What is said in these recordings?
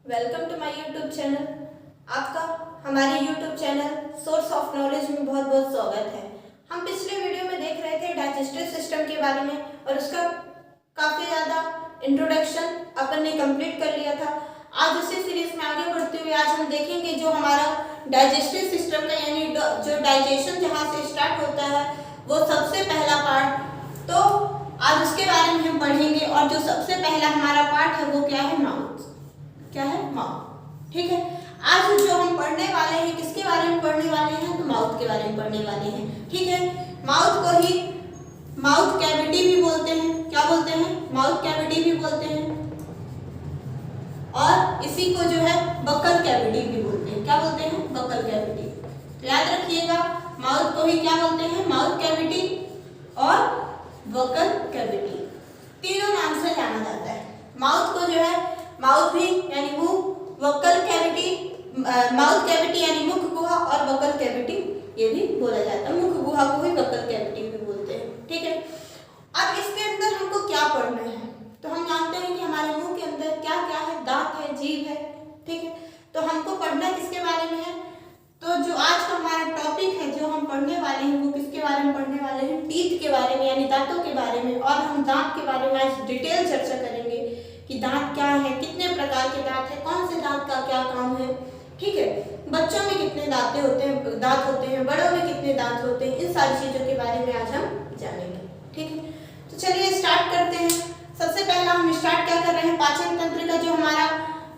Welcome to my YouTube channel. आपका हमारे YouTube channel source of knowledge में बहुत बहुत स्वागत है। हम पिछले वीडियो में देख रहे थे डाइजेस्टिव सिस्टम के बारे में और उसका काफ़ी ज़्यादा इंट्रोडक्शन अपन ने कंप्लीट कर लिया था। आज उसी सीरीज में आगे बढ़ते हुए आज हम देखेंगे जो हमारा डाइजेस्टिव सिस्टम का यानी जो डाइजेशन जहाँ से स्टार्ट होता है वो सबसे पहला पार्ट। तो आज उसके बारे में हम पढ़ेंगे और जो सबसे पहला हमारा पार्ट है वो क्या है, माउथ। क्या है, माउथ। ठीक है, आज जो हम पढ़ने वाले हैं किसके बारे में पढ़ने वाले हैं, तो माउथ के बारे में पढ़ने वाले हैं। ठीक है, माउथ को ही माउथ कैविटी भी बोलते हैं। क्या बोलते हैं, माउथ कैविटी भी बोलते हैं और इसी को जो है बक्कल कैविटी भी बोलते हैं। क्या बोलते हैं, बक्कल कैविटी। तो याद रखिएगा, माउथ को ही क्या बोलते हैं, माउथ कैविटी और बक्कल कैविटी, तीनों नाम से जाना जाता है। माउथ को जो है माउथ भी यानी मुंह, बक्कल कैविटी, माउथ कैविटी यानी मुख गुहा और बक्कल कैविटी ये भी बोला जाता है। मुख गुहा को ही बक्कल कैविटी भी बोलते हैं। ठीक है, अब इसके अंदर हमको क्या पढ़ना है, तो हम जानते हैं कि हमारे मुंह के अंदर क्या क्या है, दांत है, जीभ है। ठीक है, तो हमको पढ़ना किसके बारे में है, तो जो आज का हमारा टॉपिक है जो हम पढ़ने वाले हैं वो किसके बारे में पढ़ने वाले हैं, टीथ के बारे में यानी दांतों के बारे में। और हम दांत के बारे में आज डिटेल चर्चा करेंगे कि दांत क्या है, कितने प्रकार के दांत है, कौन से दांत का क्या काम है। ठीक है, बच्चों में कितने दांत होते हैं, बड़ों में कितने दांत होते हैं, इन सारी चीजों के बारे में आज हम जानेंगे। ठीक है, तो चलिए स्टार्ट करते हैं। सबसे पहला हम स्टार्ट क्या कर रहे हैं, पाचन तंत्र का जो हमारा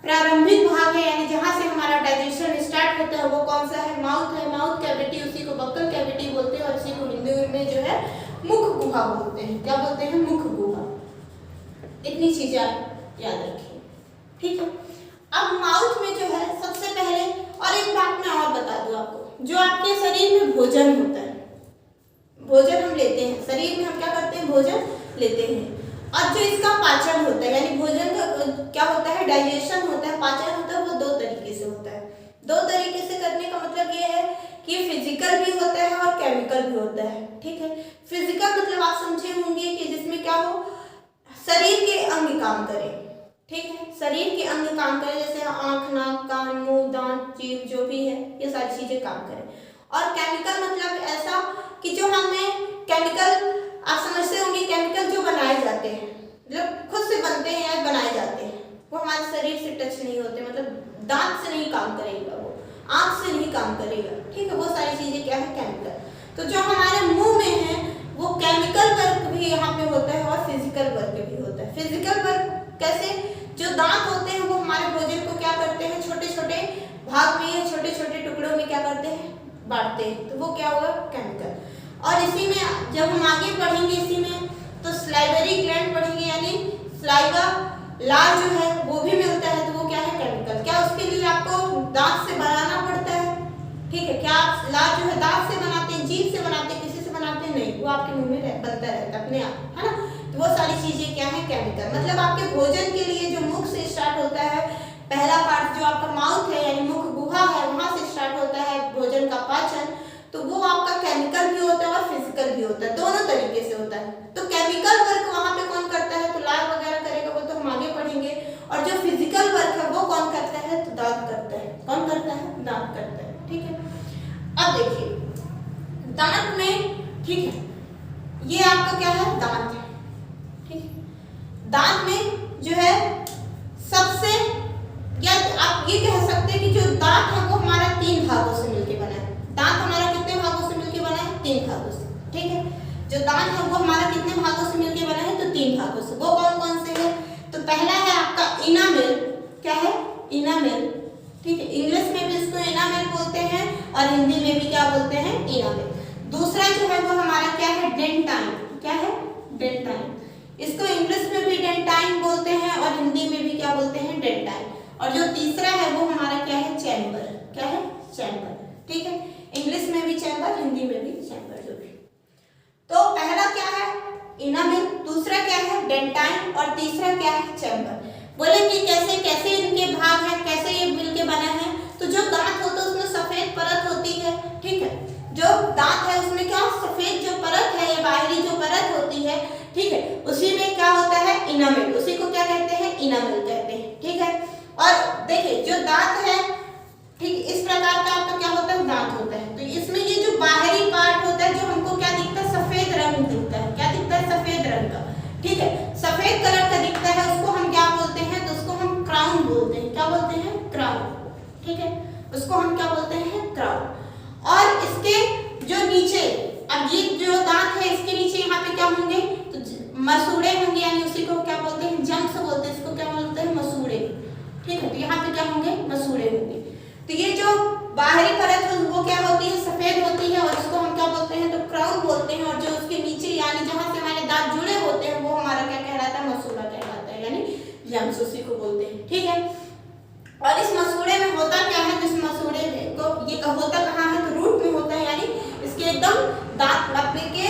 प्रारंभिक भाग है यानी जहां से हमारा डाइजेशन स्टार्ट होता है वो कौन सा है, माउथ है। माउथ कैविटी, उसी को बक्कल कैविटी बोलते हैं और इसी को हिंदी में जो है मुख गुहा बोलते हैं। क्या बोलते हैं, मुख गुहा। इतनी चीजें आप याद रखिए। ठीक है, अब माउथ में जो है सबसे पहले, और एक बात मैं और बता दूं आपको, जो आपके शरीर में भोजन होता है, भोजन हम लेते हैं, शरीर में हम क्या करते हैं, भोजन लेते हैं, और जो इसका पाचन होता है यानी भोजन का क्या होता है, डाइजेशन होता है, पाचन होता है, वो दो तरीके से होता है। दो तरीके से करने का मतलब ये है कि फिजिकल भी होता है और केमिकल भी होता है। ठीक है, फिजिकल मतलब आप समझे होंगे कि जिसमें क्या हो, शरीर के अंग काम करें। ठीक है, शरीर के अंग काम करें, जैसे आंख, नाक, कान, मुंह, दांत, जीभ जो भी है ये सारी चीजें काम करें। और केमिकल मतलब ऐसा कि जो हमें केमिकल, आप समझते होंगे केमिकल जो बनाए जाते हैं, मतलब खुद से बनते हैं या बनाए जाते हैं, वो हमारे शरीर से टच नहीं होते, मतलब दांत से नहीं काम करेगा, वो आंख से नहीं काम करेगा। ठीक है, वो सारी चीजें क्या है, केमिकल। तो जो हमारे मुंह में है वो केमिकल वर्क भी यहाँ पे होता है और फिजिकल वर्क भी होता है। फिजिकल वर्क कैसे, जो दांत होते हैं वो हमारे भोजन को क्या करते हैं, छोटे छोटे भाग में या छोटे छोटे टुकड़ों में क्या करते हैं, बांटते हैं, तो वो क्या होगा, केमिकल। और इसी में जब हम आगे पढ़ेंगे इसी में तो स्लाइवरी ग्लैंड पढ़ेंगे यानी स्लाइवा, लार जो है वो भी मिलता है, तो वो क्या है, केमिकल। क्या उसके लिए आपको दांत से बनाना पड़ता है, ठीक है, क्या आप लार जो है दांत से बनाते हैं, जीभ से बनाते हैं, किसी से बनाते हैं, नहीं, वो आपके मुंह में बनता रहता है अपने आप, है ना। तो वो सारी चीजें क्या है, केमिकल। मतलब आपके भोजन के लिए जो मुख से स्टार्ट होता है, पहला पार्ट जो आपका माउथ है यानी मुख गुहा है, वहां से स्टार्ट होता है भोजन का पाचन, तो वो आपका केमिकल भी होता है और फिजिकल भी होता है, दोनों तरीके से होता है। तो केमिकल वर्क वहां पे कौन करता है, तो लार वगैरह करेगा, वो तो हम आगे पढ़ेंगे। और जो फिजिकल वर्क है वो कौन करता है, तो दांत करता है। कौन करता है, दांत करता है। ठीक है, अब देखिए दांत में, ठीक है, ये आपका क्या है, दांत है। ठीक है, दांत में जो है सबसे, या आप ये कह सकते हैं कि जो दांत है वो हमारा तीन भागों से मिलकर बना है। दांत हमारा कितने भागों से मिलकर बना है, तीन भागों से। ठीक है, जो दांत है वो हमारा कितने भागों से मिलकर बना है, तो तीन भागों से। वो कौन कौन से है, तो पहला है आपका इनामेल। क्या है, इनामेल। ठीक है, इंग्लिश में भी इसको इनामेल बोलते हैं और हिंदी में भी क्या बोलते हैं, इनामेल। दूसरा जो है वो हमारा क्या है, डेंटाइन। क्या है, डेंटाइन। इसको इंग्लिश में भी डेंटाइन बोलते हैं और हिंदी में भी क्या बोलते हैं, डेंटाइन। और जो तीसरा है वो हमारा क्या है, चैम्बर। क्या है, चैम्बर। ठीक है, इंग्लिश में भी चैम्बर, हिंदी में भी चैम्बर, जो भी। तो पहला क्या है, इनामेल, दूसरा क्या है, डेंटाइन, और तीसरा क्या है, चैम्बर। बोले कि कैसे कैसे इनके भाग हैं, कैसे ये मिलके बना है, तो जो दांत होता है उसमें सफेद परत होती है। ठीक है, जो दांत है उसमें क्या, सफेद जो परत है या बाहरी जो परत होती है, ठीक है, उसी में क्या होता है, इनामेल। उसी को क्या कहते हैं, इनामेल कहते हैं। ठीक है, और देखिए जो दांत है, ठीक इस प्रकार का आपका क्या होता है, दांत होता है। तो इसमें ये जो बाहरी पार्ट होता है, जो हमको क्या दिखता है, सफेद रंग दिखता है। क्या दिखता है, सफेद रंग का, ठीक है, सफेद कलर का दिखता है, उसको हम क्या बोलते हैं, तो उसको हम क्राउन बोलते हैं। क्या बोलते हैं, क्राउन, ठीक है, उसको हम क्या बोलते हैं, क्राउन। और इसके जो नीचे, अब ये जो दांत है इसके नीचे यहाँ पे क्या होंगे, तो मसूड़े होंगे, यानी उसी को क्या बोलते हैं, जम्स बोलते हैं, इसको क्या बोलते हैं, मसूड़े, ठीक है। तो यहाँ पे क्या होंगे, मसूड़े होंगे। तो ये जो बाहरी परत है वो क्या होती है, सफेद होती है, और इसको हम क्या बोलते हैं, तो क्राउन बोलते हैं। और जो उसके नीचे यानी जहाँ से हमारे दांत जुड़े होते हैं वो हमारा क्या कहलाता है, मसूड़ा कहलाता है, यानी जम्स उसी को बोलते हैं, ठीक है। और इस मसूड़े में होता क्या है, जिस मसूड़े को ये होता कहाँ है, तो रूट में होता है, यानी इसके एकदम दांत अपने के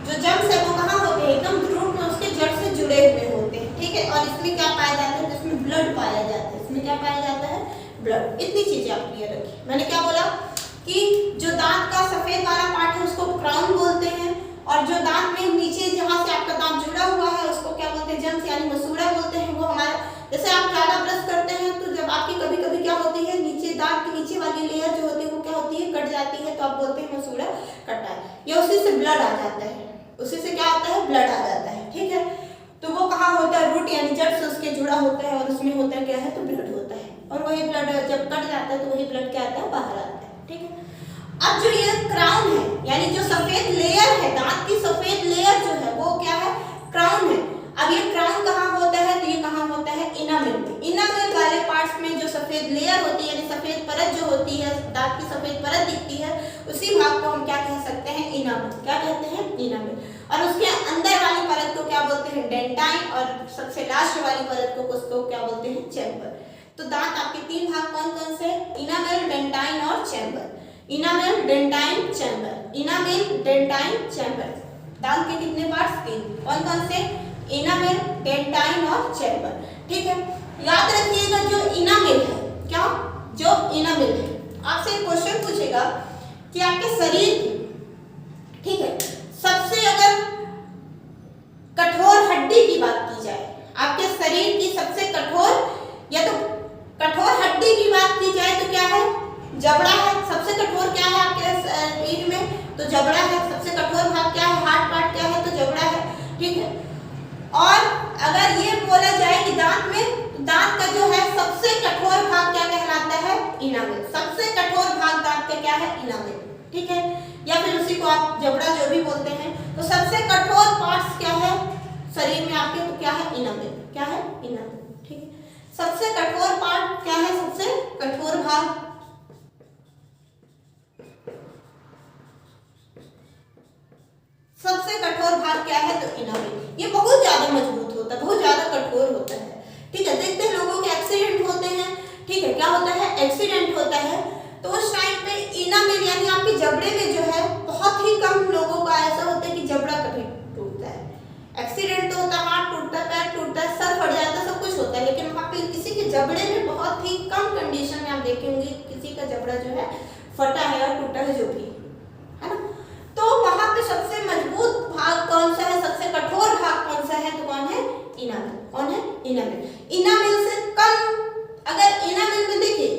जो जम्स है वो कहाँ होते हैं, एकदम रूट में उसके जड़ से जुड़े हुए होते हैं, ठीक है। और इसमें क्या पाया जाता है, इसमें ब्लड पाया जाता है। इसमें क्या पाया जाता है, ब्लड। इतनी चीजें आप क्लियर रखिए। मैंने क्या बोला कि जो दांत का सफेद वाला पार्ट है उसको क्राउन बोलते हैं, और जो दांत में नीचे जहाँ से आपका दांत जुड़ा हुआ है उसको क्या बोलते हैं, जम्स यानी मसूड़ा बोलते हैं। वो हमारा, जैसे आप ज्यादा ब्रश करते हैं तो जब आपकी कभी कभी क्या होती है, नीचे दांत के नीचे वाली लेयर जो होती है वो क्या होती है, कट जाती है, तो आप बोलते हैं मसूड़ा कटा है, या उसी से ब्लड आ जाता है, उसी से क्या आता है, ब्लड आ जाता है, ठीक है। तो वो कहाँ होता है, रूट यानी जड़ से उसके जुड़ा होता है, और उसमें होता है क्या है, तो ब्लड होता है। और वही ब्लड जब कट जाता है तो वही ब्लड क्या आता है, बाहर आता है, ठीक है। अब जो ये क्राउन है, यानी जो सफेद लेयर है, दांत की सफेद लेयर जो है वो क्या है, क्राउन है। अब ये क्राउन कहाँ होता है, तो ये कहाँ होता है, इनामेल में। इनामेल वाले पार्ट्स में जो सफेद लेयर होती है, यानी सफेद परत जो होती है, दांत की सफेद परत दिखती है, उसी भाग को हम क्या कह सकते हैं, इनामेल। क्या कहते हैं, इनामेल। और उसके अंदर वाली परत को क्या बोलते हैं, डेंटाइन, और सबसे लास्ट वाली परत को उसको क्या बोलते हैं, चैम्बर। तो दांत आपके तीन भाग कौन कौन से, इनामेल, डेंटाइन और chamber. Enamel, dentine, chamber, enamel, dentine, chamber. दांत के कितने पार्ट्स, तीन। कौन कौन से, इनामेल, डेंटाइन और चैम्बर, ठीक है। याद रखिएगा जो इनामेल है, क्या, जो इनामेल है, आपसे एक क्वेश्चन पूछेगा कि आपके शरीर की, ठीक है, सबसे अगर कठोर हड्डी की बात की जाए, आपके शरीर की सबसे कठोर, या तो कठोर हड्डी की बात की जाए तो क्या है, जबड़ा है। सबसे कठोर क्या है आपके शरीर में, तो जबड़ा है। सबसे कठोर भाग क्या है, हार्ड पार्ट क्या है, तो जबड़ा है, ठीक है। और अगर ये बोला जाए कि दांत में, तो दांत का जो है सबसे कठोर भाग क्या कहलाता है, इनामेल। सबसे कठोर भाग दांत का क्या है, इनामेल, ठीक है। या फिर उसी को आप जबड़ा जो भी बोलते हैं। तो सबसे कठोर पार्ट्स क्या है शरीर में आपके, तो क्या है, इनामेल। क्या है, इनामेल, ठीक है। सबसे कठोर पार्ट क्या है, सबसे कठोर भाग, सबसे कठोर भाग क्या है, तो इनामेल। ये बहुत ज्यादा मजबूत होता है, बहुत ज्यादा कठोर होता है, ठीक है। देखते हैं लोगों के एक्सीडेंट होते हैं, ठीक है, क्या होता है, एक्सीडेंट होता है, तो उस टाइम पे इनामेल यानी आपके जबड़े में जो है, बहुत ही कम लोगों का ऐसा होता है कि जबड़ा कभी टूटता है। एक्सीडेंट तो होता है, हाथ टूटता है, पैर टूटता है, सर फट जाता है, सब कुछ होता है, लेकिन वहाँ पे किसी के जबड़े में बहुत ही कम कंडीशन में आप देखेंगे किसी का जबड़ा जो है फटा है और टूटा है, जो भी है ना। तो वहां पे सबसे मजबूत भाग कौन सा है, सबसे कठोर भाग कौन सा है, तो कौन है, इनामेल। कौन है, इनामेल। इनामेल से कम, अगर इनामेल में देखिए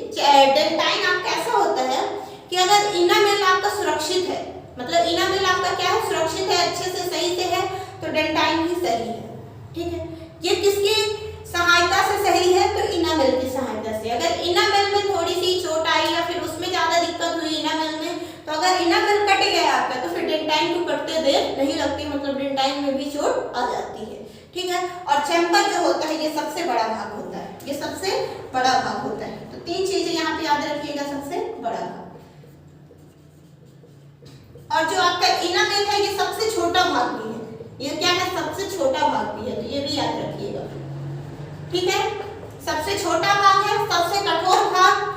डेंटाइन आपका ऐसा होता है कि अगर इनामेल आपका सुरक्षित है, मतलब इनामेल आपका क्या है, सुरक्षित है, अच्छे से सही से है, तो डेंटाइन भी सही है, ठीक है। ये किसकी सहायता से सही है, तो इनामेल की सहायता से। अगर इनामेल में थोड़ी सी चोट आई या फिर उसमें ज्यादा दिक्कत हुई इनामेल में, तो अगर इनामेल कट गया आपका, तो फिर डेंटाइन को कटते देर नहीं लगती, मतलब डेंटाइन में भी चोट आ जाती है, ठीक है। और चैम्बर जो होता है, ये सबसे बड़ा भाग होता है, ये सबसे बड़ा भाग होता है। तो तीन चीजें यहाँ पे याद रखिएगा, सबसे बड़ा भाग, और जो आपका इनामेल है ये सबसे छोटा भाग भी है। ये क्या है, सबसे छोटा भाग भी है, तो ये भी याद रखिएगा, ठीक है। सबसे छोटा भाग है, सबसे कठोर भाग,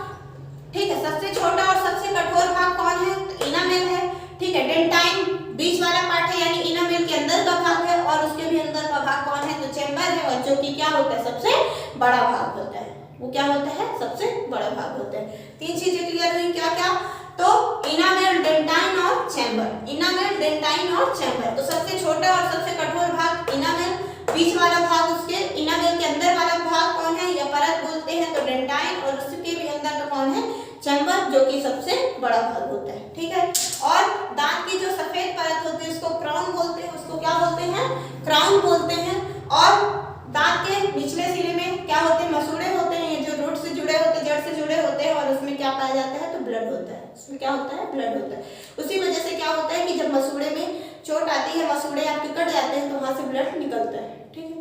ठीक है। सबसे छोटा और सबसे कठोर भाग कौन है, तो इनामेल है, ठीक है। डेंटाइन बीच वाला पार्ट है, यानी इनामेल के अंदर का भाग है, और उसके भी अंदर का भाग कौन है, तो चैम्बर है, और जो कि क्या होता है, सबसे बड़ा भाग होता है। वो क्या होता है, सबसे बड़ा भाग होता है। तीन चीजें क्लियर हुई, क्या क्या, तो इनामेल, डेंटाइन और चैम्बर। इनामेल, डेंटाइन और चैम्बर। तो सबसे छोटा और सबसे कठोर भाग इनामेल, बीच वाला भाग उसके, इनामेल के अंदर वाला भाग कौन है, या परत बोलते हैं, तो डेंटाइन, डेंटाइन और उसके भी अंदर का कौन है, चैम्बर, जो कि सबसे बड़ा भाग होता है। ठीक है, और दांत की जो सफेद परत होती है उसको क्राउन बोलते हैं, उसको क्या बोलते हैं, क्राउन बोलते हैं। और दांत के निचले सिरे में क्या होते हैं, मसूड़े होते हैं, ये जो रूट से जुड़े होते हैं, जड़ से जुड़े होते हैं, और उसमें क्या पाया जाता है, तो ब्लड होता है, उसमें क्या होता है, ब्लड होता है। उसी वजह से क्या होता है कि जब मसूड़े में चोट आती है, मसूड़े आपके कट जाते हैं, तो वहां से ब्लड निकलता है। ठीक है,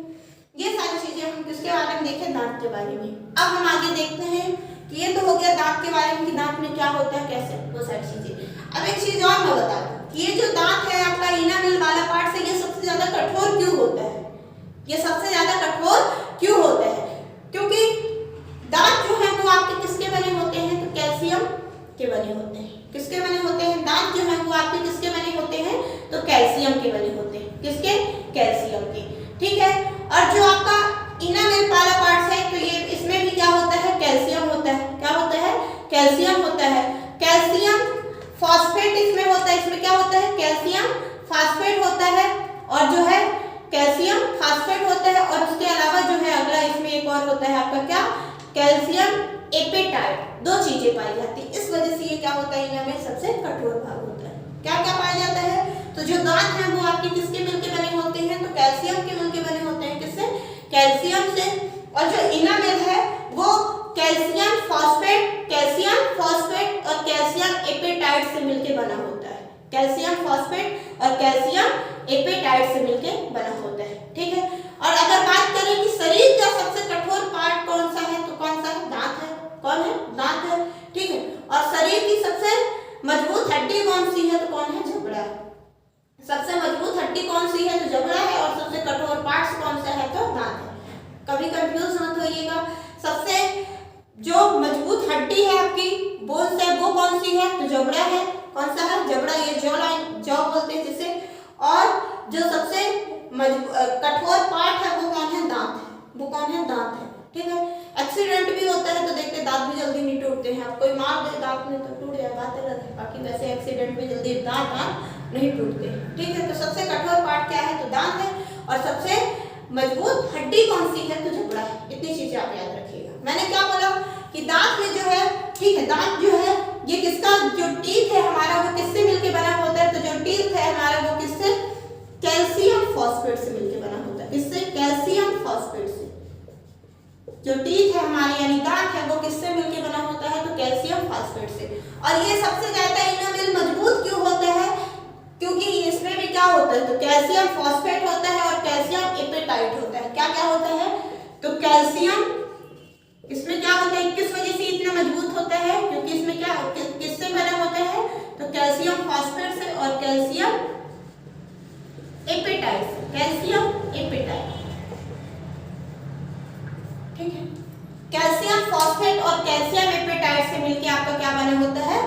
ये सारी चीजें हम किसके बारे में देखें, दांत के बारे में। अब हम आगे देखते हैं कि ये तो हो गया दांत के बारे में कि दांत में क्या होता है, कैसे, वो सारी चीजें। अब एक चीज और मैं बता दूं कि ये जो दांत है आपका इनामेल वाला पार्ट से, ये सबसे ज्यादा कठोर क्यों होता है, ये सबसे ज्यादा कठोर क्यों होता है, क्योंकि दांत जो है वो आपके किसके बने होते हैं, तो कैल्शियम के बने होते हैं। किसके बने होते हैं, दांत जो है वो आपके किसके बने होते हैं, तो कैल्शियम के बने होते हैं। किसके, कैल्शियम के। ठीक है, और जो आपका इनामेल वाला पार्ट है, तो ये इसमें भी क्या होता है, कैल्शियम होता है। क्या होता है, कैल्शियम होता है। कैल्शियम फॉस्फेट इसमें होता है, इसमें क्या होता है, कैल्शियम फॉस्फेट होता है, और जो है कैल्शियम फॉस्फेट होता है। और उसके अलावा जो है अगला इसमें एक और होता है आपका क्या, कैल्शियम एपेटाइट। दो चीजें पाई जाती है, इस वजह से ये क्या होता है, इनमें सबसे कठोर भाग होता है। क्या क्या पाया जाता है, तो जो दांत है वो आपके किसके मिलके बने होते हैं, तो कैल्शियम के मिलके बने होते हैं। किससे, कैल्शियम से। और जो इनामेल है वो कैल्शियम फॉस्फेट और कैल्शियम एपेटाइट से मिलके बना होता है। कैल्शियम फॉस्फेट और कैल्शियम एपेटाइट से मिलके बना होता है। ठीक है, और अगर बात करें कि शरीर का सबसे कठोर पार्ट कौन सा है, तो कौन सा है, दांत है। कौन है, दांत है। ठीक है, और शरीर की सबसे मजबूत हड्डी कौन सी है, तो कौन है, जबड़ा। सबसे मजबूत हड्डी कौन सी है, तो जबड़ा है। और सबसे कठोर पार्ट कौन सा है, तो दांत है। कभी कंफ्यूज मत होइएगा। सबसे जो मजबूत हड्डी है आपकी बोन से, वो कौन सी है, तो जबड़ा है। कौन सा है, जबड़ा, ये जॉ लाइन, जॉ बोलते हैं जिसे। और जो सबसे कठोर पार्ट है वो कौन है, दांत है। वो कौन है, दांत है। ठीक है, एक्सीडेंट भी होता है तो देखते दांत भी जल्दी नहीं टूटते हैं। आप कोई मार दे दांत में तो टूट जाए, बात अलग है, बाकी वैसे एक्सीडेंट में जल्दी दांत नहीं टूटते। ठीक है, तो सबसे कठोर पार्ट क्या है, तो दांत है। और सबसे मजबूत हड्डी कौन सी है, तो जबड़ा है। इतनी चीजें आप याद रखिएगा। मैंने क्या बोला कि दांत में जो है, ठीक है, दांत जो है ये किसका, जो टीथ है हमारा वो किससे मिलके बना होता है, तो जो टीथ है हमारा वो किससे, कैल्शियम फॉस्फेट से मिलके बना होता है। किससे, कैल्शियम फॉस्फेट से। जो टीथ है हमारी यानी दांत है वो किससे मिलके बना होता है, तो कैल्शियम फॉस्फेट से। और ये सबसे ज्यादा इनामेल मजबूत क्यों होता है, क्योंकि इसमें भी क्या होता है, तो कैल्शियम फॉस्फेट होता है और कैल्शियम एपेटाइट होता है। क्या क्या होता है, तो कैल्शियम इसमें क्या होता है, किस वजह से इतना मजबूत होता है, क्योंकि इसमें क्या किससे बना होता है, तो कैल्शियम फॉस्फेट से और कैल्शियम एपेटाइट से। Calcium apatite. ठीक है, कैल्शियम फॉस्फेट और कैल्शियम एपेटाइट से मिलके आपका क्या बना होता है,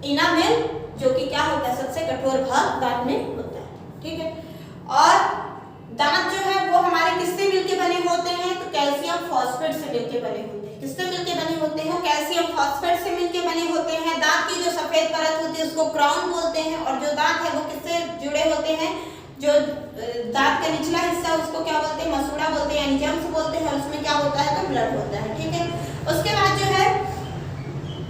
इनामेल, जो कि क्या होता है, सबसे कठोर भाग दांत में होता है। ठीक है, और दांत जो है वो हमारे किससे मिलके बने होते हैं, तो कैल्शियम फॉस्फेट से मिलके बने होते हैं। किससे मिलके बने होते हैं, कैल्शियम फॉस्फेट से मिलके बने होते हैं। दांत की जो सफेद परत होती है उसको क्राउन बोलते हैं। और जो दांत है वो किससे जुड़े होते हैं, जो दांत का निचला हिस्सा उसको क्या बोलते हैं, मसूड़ा बोलते हैं, यानी जम्स बोलते हैं। और उसमें क्या होता है, तो ब्लड होता है। ठीक है, उसके बाद जो है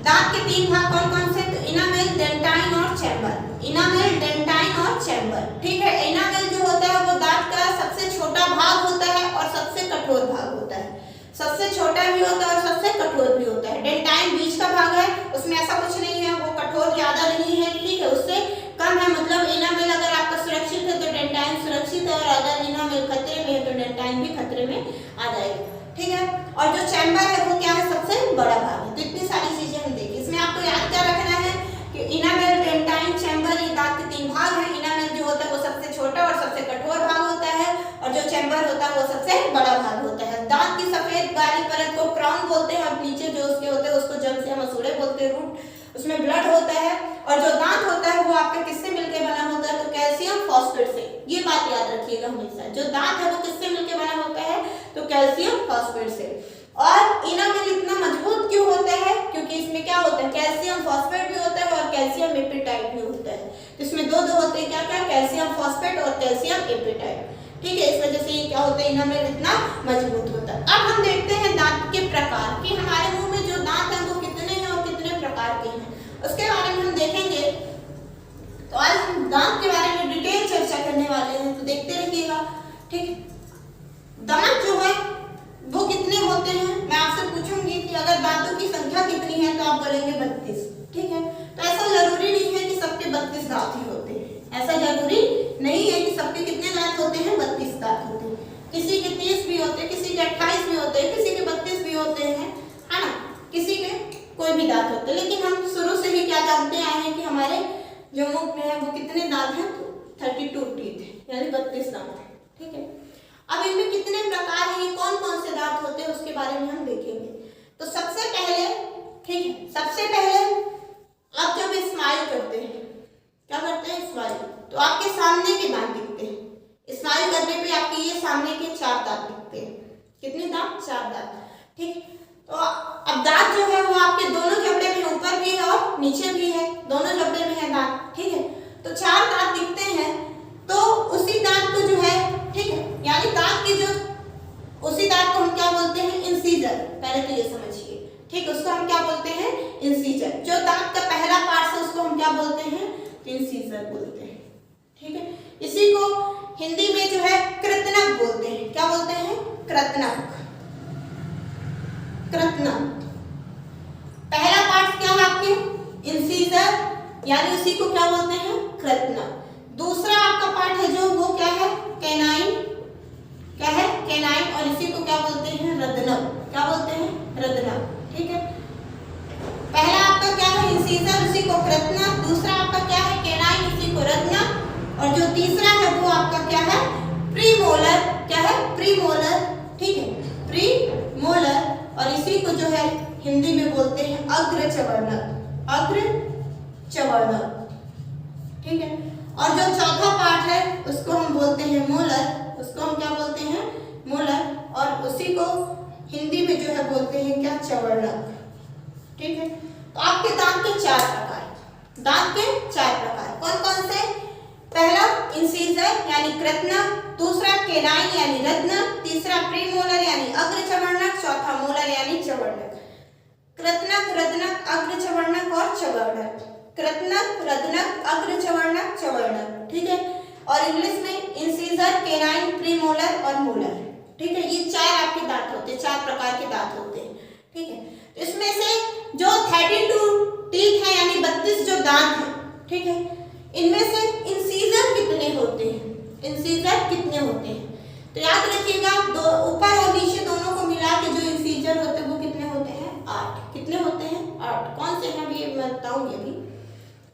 दांत के तीन भाग कौन कौन से, तो इनामेल, डेंटाइन और चैम्बर। इनामेल, डेंटाइन और चैम्बर। ठीक है, इनामेल जो होता है वो दांत का सबसे छोटा भाग होता है और सबसे कठोर भाग होता है। सबसे छोटा भी होता है और सबसे कठोर भी होता है। डेंटाइन बीच का भाग है, उसमें ऐसा कुछ नहीं है, वो कठोर ज्यादा नहीं है। ठीक है, उससे कम है। मतलब इनामेल अगर आपका सुरक्षित है तो डेंटाइन सुरक्षित है, और अगर इनामेल खतरे में है तो डेंटाइन भी खतरे में आ जाएगा। ठीक है, और जो चैम्बर है वो क्या है, सबसे बड़ा भाग है। तो इतनी सारी चीजें हम देखिए। इसमें आपको याद क्या रखना है कि इनामेल, डेंटाइन, चैम्बर, ये दांत के तीन भाग हैं। इनामेल जो होता है वो सबसे छोटा और सबसे कठोर भाग होता है, और जो चैम्बर होता है वो सबसे बड़ा भाग होता है। दांत की सफेद वाली परत को क्राउन बोलते हैं, और नीचे जो उसके होते हैं उसको जम्स या मसूड़े बोलते हैं, रूट, उसमें ब्लड होता है। और जो दांत होता है वो आपका किससे मिलकर बना होता है, तो कैल्शियम फॉस्फेट से। ये बात याद रखिएगा हमेशा, जो दांत है वो किससे मिलकर बना होता है, तो कैल्शियम फॉस्फेट से। और इनामेल इतना मजबूत क्यों होता है, क्योंकि इसमें क्या होता है, कैल्शियम फॉस्फेट भी होता है और कैल्शियम एपेटाइट भी होता है। इसमें दो होते हैं, क्या क्या, कैल्शियम फॉस्फेट और कैल्शियम एपेटाइट। ठीक है, इस वजह से ये क्या होता है, इनामेल इतना मजबूत होता है। अब हम देखते हैं दांत के प्रकार कि हमारे दांत के बारे में डिटेल चर्चा करने वाले हैं, तो देखते रहिएगा। ठीक है, दांत जो है वो कितने होते हैं, मैं आपसे पूछूंगी कि अगर दांतों की संख्या कितनी है तो आप बोलेंगे 32। ठीक है, तो ऐसा जरूरी नहीं है कि सबके 32 दांत ही होते हैं, ऐसा जरूरी नहीं है कि सबके कितने दांत होते हैं, 32 दांत होते हैं। किसी के 30 भी होते हैं, किसी के 28 भी होते हैं, किसी के 32 भी होते हैं, है ना, किसी के कोई भी दांत होते हैं। लेकिन हम शुरू से ही क्या जानते आए हैं कि हमारे जो मुख में है वो कितने दांत हैं, 32 टीथ है, यानी 32 दांत है। ठीक है, अब इनमें कितने प्रकार हैं, कौन कौन से दांत होते हैं उसके बारे में हम देखेंगे। तो सबसे पहले, ठीक है, सबसे पहले आप जब स्माइल करते हैं, क्या करते हैं, स्माइल, तो आपके सामने के दांत दिखते हैं। स्माइल करने पे आपके ये सामने के 4 दांत दिखते हैं। कितने दांत, 4 दांत। ठीक, तो अब दांत जो है वो आपके दोनों जबड़े में, ऊपर भी है और नीचे भी है, दोनों जबड़े में है दांत। ठीक है, तो 4 दांत दिखते हैं, तो उसी दांत को जो है, ठीक है, यानी दांत की जो, उसी दांत को हम क्या बोलते हैं, इंसीजर। पहले तो ये समझिए, ठीक, उसको हम क्या बोलते हैं, इंसीजर। जो दांत का पहला पार्ट है उसको हम क्या बोलते हैं, इंसीजर बोलते हैं। ठीक है, इसी को हिंदी में जो है कृतनक बोलते हैं। क्या बोलते हैं, कृतनक। कृतनक पहला पार्ट क्या है आपके, इंसीजर, यानी उसी को क्या बोलते हैं, कृतनक। दूसरा आपका पार्ट है जो, वो क्या है, कैनाइन। क्या है, कैनाइन, और इसी को क्या बोलते हैं, रदनक। क्या बोलते हैं, रदनक। ठीक है, पहला आपका क्या है, इंसीजर, उसी को कृतनक। दूसरा आपका क्या है, कैनाइन, इसी को रदनक। और जो तीसरा है वो आपका क्या है, प्रीमोलर। क्या है, प्रीमोलर। ठीक है, प्रीमोलर, और इसी को जो है हिंदी में बोलते हैं अग्रचवर्णक। अग्रचवर्णक। ठीक है, और जो चौथा पार्ट है उसको हम बोलते हैं मोलर। उसको हम क्या बोलते हैं, मोलर, और उसी को हिंदी में जो है बोलते हैं क्या, चवर्णक। ठीक है, तो आपके दांत के 4 प्रकार, दांत के 4 प्रकार कौन कौन से, पहला इंसीजर यानी कृतनक, दूसरा कैनाइन यानी रत्नक, तीसरा प्रीमोलर यानी अग्रचवर्णक, चौथा मोलर यानी चवर्णक। कृतनक, रत्नक, अग्रचवर्णक और चवर्णक। कृतनक, रत्नक, अग्रचवर्णक, चवर्णक। ठीक है, और इंग्लिश में इंसीजर, कैनाइन, प्रीमोलर और मोलर। ठीक है, ये 4 आपके दांत होते हैं, 4 प्रकार के दांत होते हैं। ठीक है, इसमें से जो 32 टीथ है यानी 32 जो दांत है, ठीक है, इनमें से इंसीजर कितने होते हैं, इंसीजर कितने होते हैं, तो याद रखिएगा, दो ऊपर और नीचे दोनों को मिला के जो इंसीजर होते हैं वो कितने होते हैं, 8। कितने होते हैं, 8। कौन से हैं अभी मैं बताऊंगी, अभी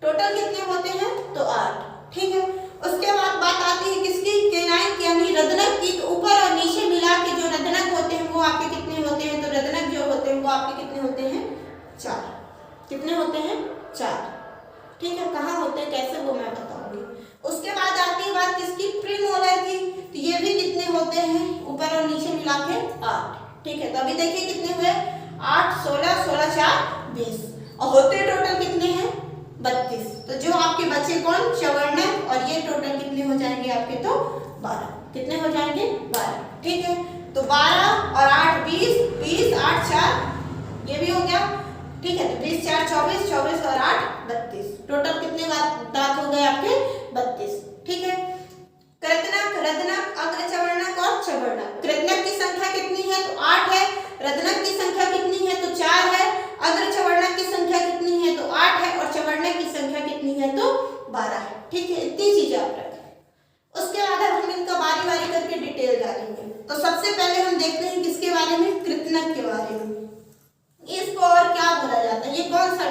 टोटल कितने होते हैं, तो 8। ठीक है, उसके बाद बात आती है किसकी, कैनाइन यानी रदनक की। तो ऊपर और नीचे मिला के जो रदनक होते हैं वो आपके कितने होते हैं, तो रदनक जो होते हैं वो आपके कितने होते हैं, 4। कितने होते हैं, 4। ठीक है, कहाँ होते हैं, कैसे, वो मैं बताऊंगी। उसके बाद आती है बात किसकी, प्रीमोलर की। तो ये भी कितने होते हैं, ऊपर और नीचे मिला के 8। ठीक है, तो अभी देखिए कितने हुए, 8, 16, 16, 4, 20, और होते टोटल कितने हैं, 32। तो जो आपके बच्चे कौन, चवर्णक, और ये टोटल कितने हो जाएंगे आपके, तो 12। कितने हो जाएंगे, 12। ठीक है, तो 12 और 8 20, 20, 8, 4, ये भी हो गया। ठीक है, तो 20, 4, 24, 24 और 8 32। टोटल कितने दांत हो गए आपके, 32। ठीक है, कृतनक, रदनक, अग्रचवर्णक और चवर्णक। कृतनक की संख्या कितनी है, तो 8 है। रदनक की संख्या कितनी है, तो 4 है। अग्रचवर्णक की संख्या कितनी है, तो 8 है। और चवर्णक की संख्या कितनी है, तो 12 है। ठीक है, इतनी चीजें आप रखें। उसके बाद हम इनका बारी बारी करके डिटेल डालेंगे। तो सबसे पहले हम देखते हैं किसके बारे में, कृतनक के बारे में। इसको और क्या बोला जाता है, ये कौन सा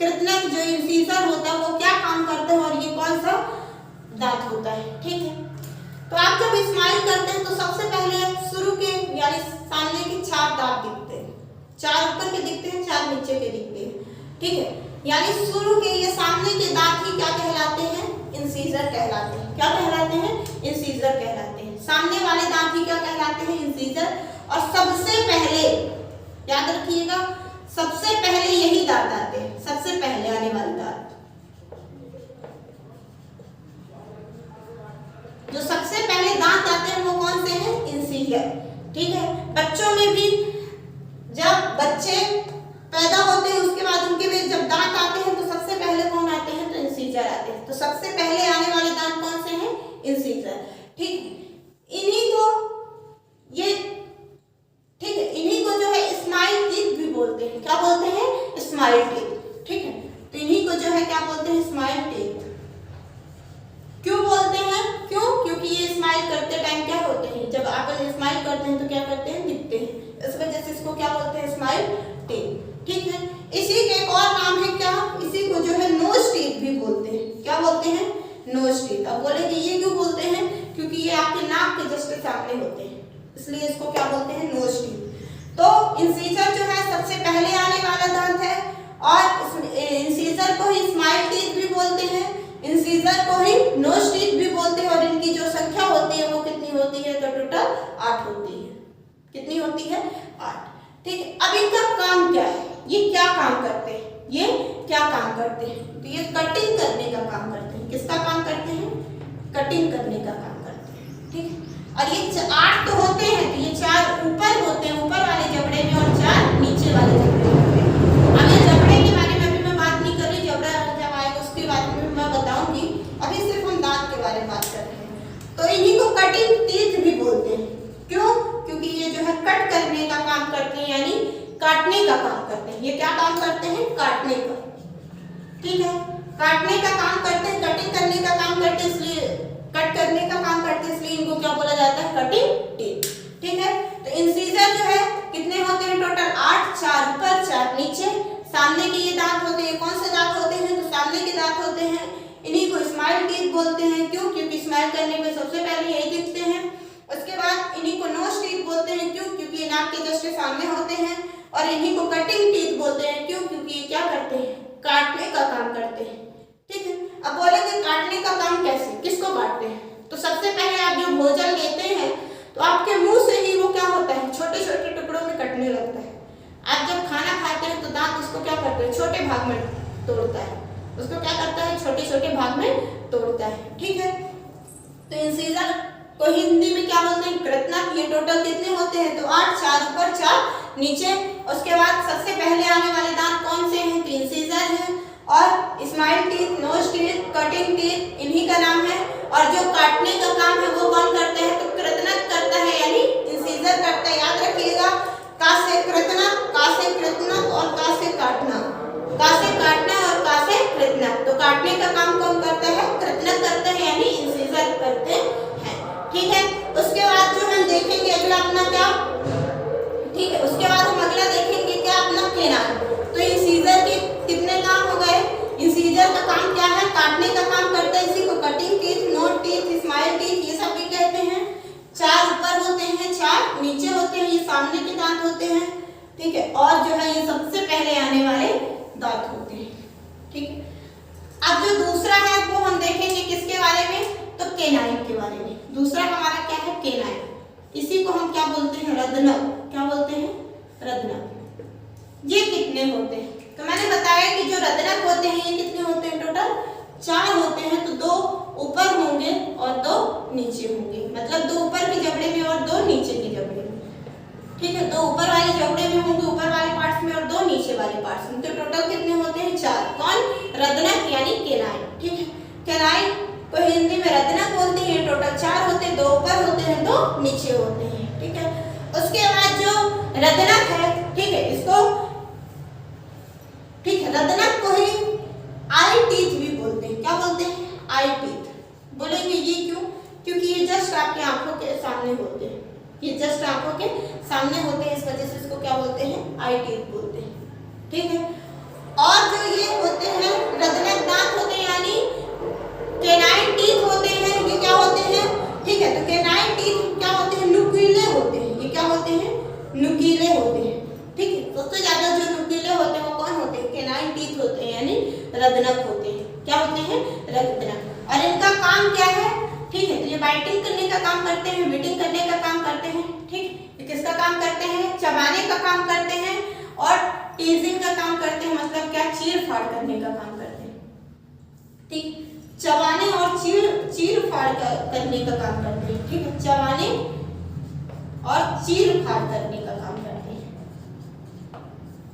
कृतनक जो इंसीजर होता है वो क्या काम करता है, और ये कौन सा दांत होता है। ठीक है, तो आप जब स्माइल करते हैं तो सबसे पहले शुरू के यानी सामने के 4 दांत दिखते हैं, 4 ऊपर के दिखते हैं, 4 नीचे के दिखते हैं। ठीक है, यानी शुरू के ये सामने के दांत ही क्या कहलाते हैं, इंसीजर कहलाते हैं। क्या कहलाते हैं, इंसीजर कहलाते हैं। सामने वाले दांत ही क्या कहलाते हैं, इंसीजर। और सबसे पहले याद रखिएगा, सबसे पहले यही दांत आते हैं, सबसे पहले आने वाले दांत। जो सबसे पहले दांत आते हैं वो कौन से हैं, इंसीजर। ठीक है, बच्चों में भी जब बच्चे पैदा होते हैं उसके बाद उनके में जब दांत आते हैं तो सबसे पहले कौन आते हैं, तो इंसीजर आते हैं। तो सबसे पहले आने स्माइल टीथ। ठीक है, तो इन्हीं को जो है क्या बोलते हैं, स्माइल टीथ। क्यों बोलते हैं, क्यों, क्योंकि ये स्माइल करते टाइम क्या होते हैं, जब आप स्माइल करते हैं तो क्या करते हैं, दिखते हैं, इस वजह से इसको क्या बोलते हैं, स्माइल टीथ। ठीक है, इसी के एक और नाम है क्या, इसी को जो है नोज टीथ भी बोलते हैं। क्या बोलते हैं, नोज टीथ। अब बोलेंगे ये क्यों बोलते हैं, क्योंकि ये आपके नाक के जस्ट सामने होते हैं, इसलिए इसको क्या बोलते हैं, नोज टीथ। तो इंसीजर जो है सबसे पहले आने वाला दांत है, और इंसीजर को ही स्माइल टीथ भी बोलते हैं, इंसीजर को ही नोज टीथ भी बोलते हैं, और इनकी जो संख्या होती है वो कितनी होती है, तो टोटल 8 होती है। कितनी होती है, 8। ठीक है, अब इनका काम क्या है, ये क्या काम करते हैं, ये क्या काम करते हैं, तो ये कटिंग करने का काम करते हैं। किसका काम करते हैं, कटिंग करने का काम करते हैं। ठीक है, और ये 8 तो होते हैं, तो ये 4 ऊपर होते हैं, ऊपर वाले जबड़े में, और 4 नीचे वाले जबड़े में होते हैं। अब ये जबड़े के बारे में अभी मैं बात नहीं कर रही, जबड़ा जब आएगा उसके बारे में मैं बताऊंगी, अभी सिर्फ हम दांत के बारे में बात कर रहे हैं। तो इन्हीं को कटिंग टीथ भी बोलते हैं। क्यों, क्योंकि ये जो है कट करने का काम करते हैं, यानी काटने का काम करते हैं। ये क्या काम करते हैं, काटने का। ठीक है, काटने का काम करते हैं, कटिंग करने का काम करते हैं, इसलिए कट करने का काम करते हैं, इसलिए इनको क्या बोला जाता है, कटिंग टीथ। ठीक है, तो इंसीजर जो है कितने होते हैं, टोटल 8, 4 ऊपर 4 नीचे। सामने के ये दांत होते हैं, कौन से दांत होते हैं, तो सामने के दांत होते हैं, इन्हीं को स्माइल टीथ बोलते हैं। क्यों, क्योंकि स्माइल करने में सबसे पहले यही दिखते हैं। उसके बाद इन्हीं को नोज टीथ बोलते हैं। क्यों, क्योंकि ये नाक के जस्ट सामने होते हैं, और इन्हीं को कटिंग टीथ बोलते हैं। क्यों, क्योंकि ये क्या करते हैं, काटने का काम करते हैं। ठीक है, अब बोलेंगे काटने का काम कैसे, किसको काटते हैं, तो सबसे पहले आप जो भोजन लेते हैं तो आपके मुंह से ही वो क्या होता है, छोटे छोटे टुकड़ों में कटने लगता है। आप जब खाना खाते हैं तो दांत उसको क्या करते हैं, छोटे भाग में तोड़ता है, उसको क्या करता है, छोटे छोटे भाग में तोड़ता है। ठीक है, तो इंसीजर को हिंदी में क्या बोलते हैं, कृतनक। ये टोटल कितने होते हैं, तो 8, 4 ऊपर 4 नीचे। उसके बाद सबसे पहले आने वाले दांत कौन से हैं, तो इंसीजर है, और smile teeth, nose teeth, cutting teeth इन्हीं का नाम है। और जो काटने का काम है वो कौन करता है, तो कृतनक करता है, यानी इंसीजर करता है। याद रखिएगा, का से कृतनक, का से कृतनक और का से काटना, का से काटना और का से कृतनक। तो काटने का काम कौन करता है, कृतनक करता है, यानी इंसीजर करते हैं। ठीक है, उसके बाद जो हम देखेंगे अगला अपना क्या, ठीक है, उसके बाद हम अगला देखेंगे क्या, अपना केनाइन। तो इंसीजर के कितने काम हो गए, इंसीजर का काम क्या है, काटने का काम करता है, इसी को cutting teeth, nose teeth, smile teeth ये सब भी कहते हैं। 4 ऊपर होते हैं, 4 नीचे होते हैं, ये सामने के दांत होते हैं। ठीक है, और जो है ये सबसे पहले आने वाले दांत होते हैं। ठीक है, अब जो दूसरा है वो हम देखेंगे किसके बारे में, तो केनाइन के बारे में। दूसरा हमारा क्या है, केनाइन। इसी को हम क्या बोलते हैं, रदनक। क्या बोलते हैं, रदनक। ये कितने होते हैं, तो मैंने बताया कि जो रदनक होते हैं ये कितने होते हैं, टोटल 4 होते हैं। तो 2 ऊपर होंगे और 2 नीचे होंगे, मतलब 2 ऊपर के जबड़े में और 2 नीचे के जबड़े में। ठीक है, 2 ऊपर वाले जबड़े में होंगे, ऊपर वाले पार्ट्स में, और 2 नीचे वाले पार्ट्स में। तो टोटल कितने होते हैं, 4। कौन, रदनक यानी केनाइन। ठीक है, केनाइन को हिंदी में रदनक बोलते हैं। टोटल 4 होते हैं, 2 ऊपर होते हैं, 2 नीचे होते हैं। ठीक है, उसके बाद जो रदनक है, ठीक है, इसको, ठीक है, रदनक को ही आई टीथ भी बोलते हैं। क्या बोलते हैं, आई टीथ। बोलेंगे ये क्यों, क्योंकि ये जस्ट आपके आंखों के सामने होते हैं, ये जस्ट आंखों के सामने होते हैं, इस वजह से इसको क्या बोलते हैं, आई टीथ बोलते हैं। ठीक है, और जो ये होते हैं रदनक दांत होते हैं, यानी केनाइन टीथ होते हैं, ये क्या होते हैं, ठीक है, तो केनाइन टीथ क्या होते हैं, नुकीले होते हैं। ये क्या होते हैं, नुकीले होते हैं। ठीक है, सबसे ज्यादा जो नुकीले होते हैं वो कौन होते हैं, केनाइन टीथ होते हैं, यानी रदनक होते हैं। क्या होते हैं, रदनक। और इनका काम क्या है, ठीक है, तो ये बाइटिंग करने का काम करते हैं, बीटिंग करने का काम करते हैं। ठीक, ये किसका काम करते हैं, चबाने का काम करते हैं, और टीजिंग का काम करते हैं, मतलब क्या, चीर फाड़ करने का काम करते हैं। ठीक, चबाने और चीर फाड़ करने का काम करते हैं। ठीक है, चबाने और चीर फाड़ करने का काम करते हैं।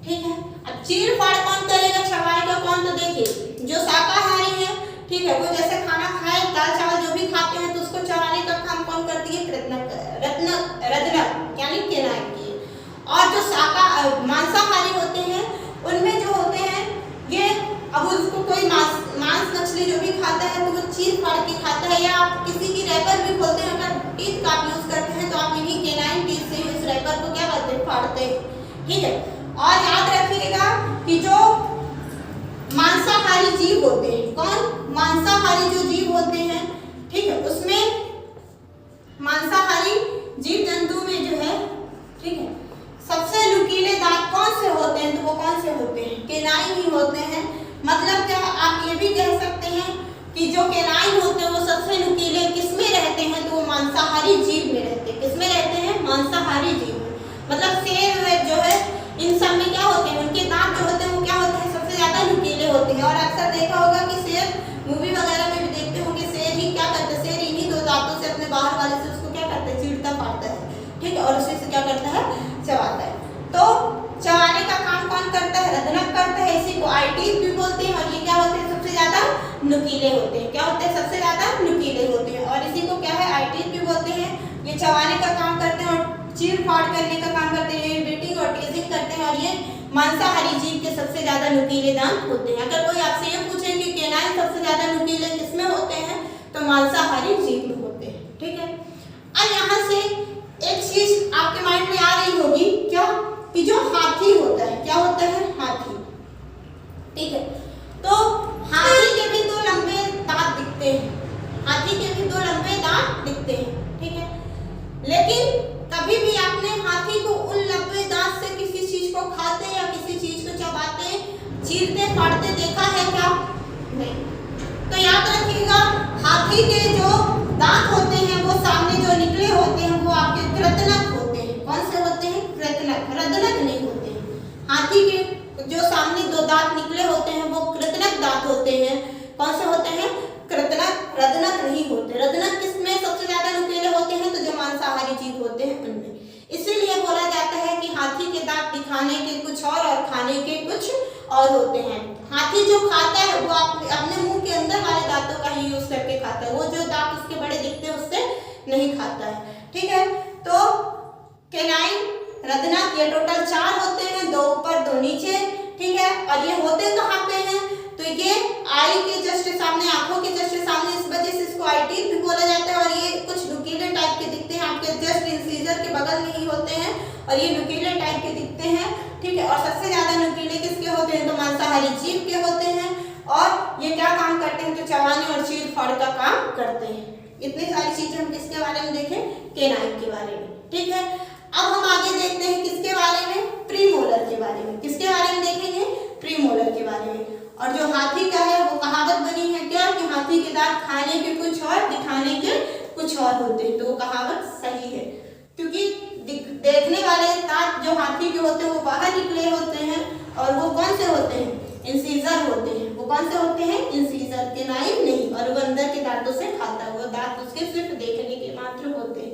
ठीक है, अब चीर फाड़ कौन करेगा, चबाएगा कौन, तो देखिए जो शाकाहारी है, ठीक है, वो जैसे खाना खाए, दाल चावल जो भी खाते हैं, तो उसको चबाने का काम कौन करती है, रदनक यानी केनाइन की। और जो मांसाहारी होते हैं, उनमें जो होते खाता है तो वो चीर फाड़ के खाता है, या आप किसी की रैपर भी खोलते हैं, अगर टीथ का आप यूज करते हैं तो आप इन्हीं केनाइन टीथ से उस रैपर को क्या करते हैं, फाड़ते हैं। ठीक है, और याद रखिएगा कि जो मांसाहारी जीव होते हैं, कौन, मांसाहारी जो जीव होते हैं, ठीक है, उसमें मांसाहारी जीव जंतु में जो है, ठीक है, सबसे नुकीले दांत कौन से होते हैं, तो वो कौन से होते हैं, केनाइन ही होते हैं। मतलब क्या आप ये भी कह सकते हैं कि जो केनाइन होते हैं वो सबसे नुकीले किसमें रहते हैं, तो वो मांसाहारी जीव में रहते हैं। किसमें रहते हैं, मांसाहारी जीव में। मतलब शेर जो है, इन सब में क्या होते हैं, उनके दांत जो होते हैं वो क्या होते हैं, सबसे ज्यादा नुकीले होते हैं। और अक्सर देखा होगा कि शेर, मूवी वगैरह में भी देखते होंगे, शेर ही क्या करते हैं, शेर इन्हीं दो दांतों से अपने बाहर वाले से उसको क्या करते हैं, चीरता फाड़ता है, ठीक है, और उसी से क्या करता है, चबाता है। तो चबाने का काम कौन करता है, रदनक करता है, इसी को आई टीथ भी बोलते हैं। और ये क्या होते हैं, सबसे ज्यादा नुकीले होते हैं। क्या होते हैं, सबसे ज्यादा नुकीले होते हैं, और इसी को क्या है, आई टीथ भी बोलते हैं। ये चबाने का काम करते हैं और चीर फाड़ करने का काम करते हैं, बीटिंग और टीजिंग करते हैं, और ये मांसाहारी जीव के सबसे ज्यादा नुकीले दांत होते हैं। अगर कोई आपसे ये पूछे कि केनाइन सबसे ज्यादा नुकीले किसमें होते हैं, तो मांसाहारी जीव में होते हैं। ठीक है, अब यहाँ से एक चीज आपके माइंड में आ रही होगी, क्या, कि जो हाथी होता है, क्या होता है, हाथी, ठीक है, तो हाथी के भी दो लंबे दांत दिखते हैं, हाथी के भी दो लंबे दांत दिखते हैं, ठीक है, लेकिन कभी भी आपने हाथी को उन लंबे दांत से किसी चीज को खाते या किसी चीज को चबाते, चीरते फाड़ते देखा है क्या, नहीं। तो याद रखिएगा, हाथी के जो दांत होते हैं वो सामने जो निकले होते हैं वो आपके कृतनक होते हैं। कौन से होते हैं, कृतनक, रदनक नहीं होते हैं। हाथी के जो सामने दो दांत निकले होते हैं वो कृतनक दांत होते हैं। कौन से होते हैं, कृतनक, रदनक नहीं होते। रदनक किसमें सबसे ज्यादा नुकीले होते हैं, तो जो मांसाहारी जीव होते हैं उनमें। इसीलिए बोला जाता है कि हाथी के दांत दिखाने के कुछ और खाने के कुछ और होते हैं। हाथी जो खाता है वो अपने मुंह के अंदर वाले दांतों का ही यूज करके खाता है, वो जो दांत उसके बड़े दिखते हैं उससे नहीं खाता है। ठीक है, तो केनाइन, रदनक, ये टोटल 4 होते हैं, 2 ऊपर 2 नीचे। ठीक है, और ये होते कहाँ पे हैं, तो ये आई के जस्ट सामने, आंखों के जस्ट सामने, इस वजह से इसको आई टीथ भी बोला जाता है। और ये कुछ नुकीले टाइप के दिखते हैं, आपके जस्ट इंसीजर के बगल में ही होते हैं, और ये नुकीले टाइप के दिखते हैं। ठीक है, और सबसे ज्यादा नुकीले किसके होते हैं, तो मांसाहारी जीव के होते हैं। और ये क्या काम करते हैं, तो चबाने और चीर फाड़ का काम करते हैं। इतनी सारी चीजें हम किसके बारे में देखें, केनाइन के बारे में। ठीक है, अब हम आगे देखते हैं किसके बारे में, प्रीमोलर के बारे में। किसके बारे में देखेंगे, प्रीमोलर के बारे में। और जो हाथी का है वो कहावत बनी है क्या, कि हाथी के दांत खाने के कुछ और, दिखाने के कुछ और होते हैं। तो वो कहावत सही है, क्योंकि देखने वाले दांत जो हाथी के होते हैं वो बाहर निकले होते हैं, और वो कौन से होते हैं, इंसीजर होते हैं। वो कौन से होते हैं, इंसीजर, केनाइन नहीं। और वो अंदर के दांतों से खाता है, वो दांत उसके सिर्फ देखने के मात्र होते हैं।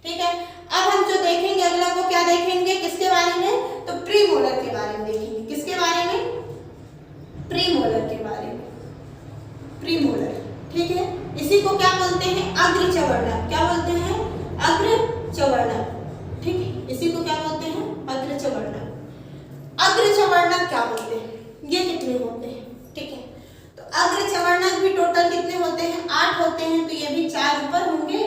ठीक है, अब हम जो देखेंगे अगला, वो क्या देखेंगे, किसके बारे में, तो प्रीमोलर के बारे में देखेंगे। किसके बारे में, प्रीमोलर के बारे में। प्रीमोलर, ठीक है, इसी को क्या बोलते हैं, अग्रचवर्णक। क्या बोलते हैं, अग्रचवर्णक। ठीक है, इसी को क्या बोलते हैं, अग्रचवर्णक। अग्रचवर्णक क्या होते हैं, ये कितने होते हैं। ठीक है, तो अग्रचवर्णक भी टोटल कितने होते हैं, 8 होते हैं। तो ये भी 4 ऊपर होंगे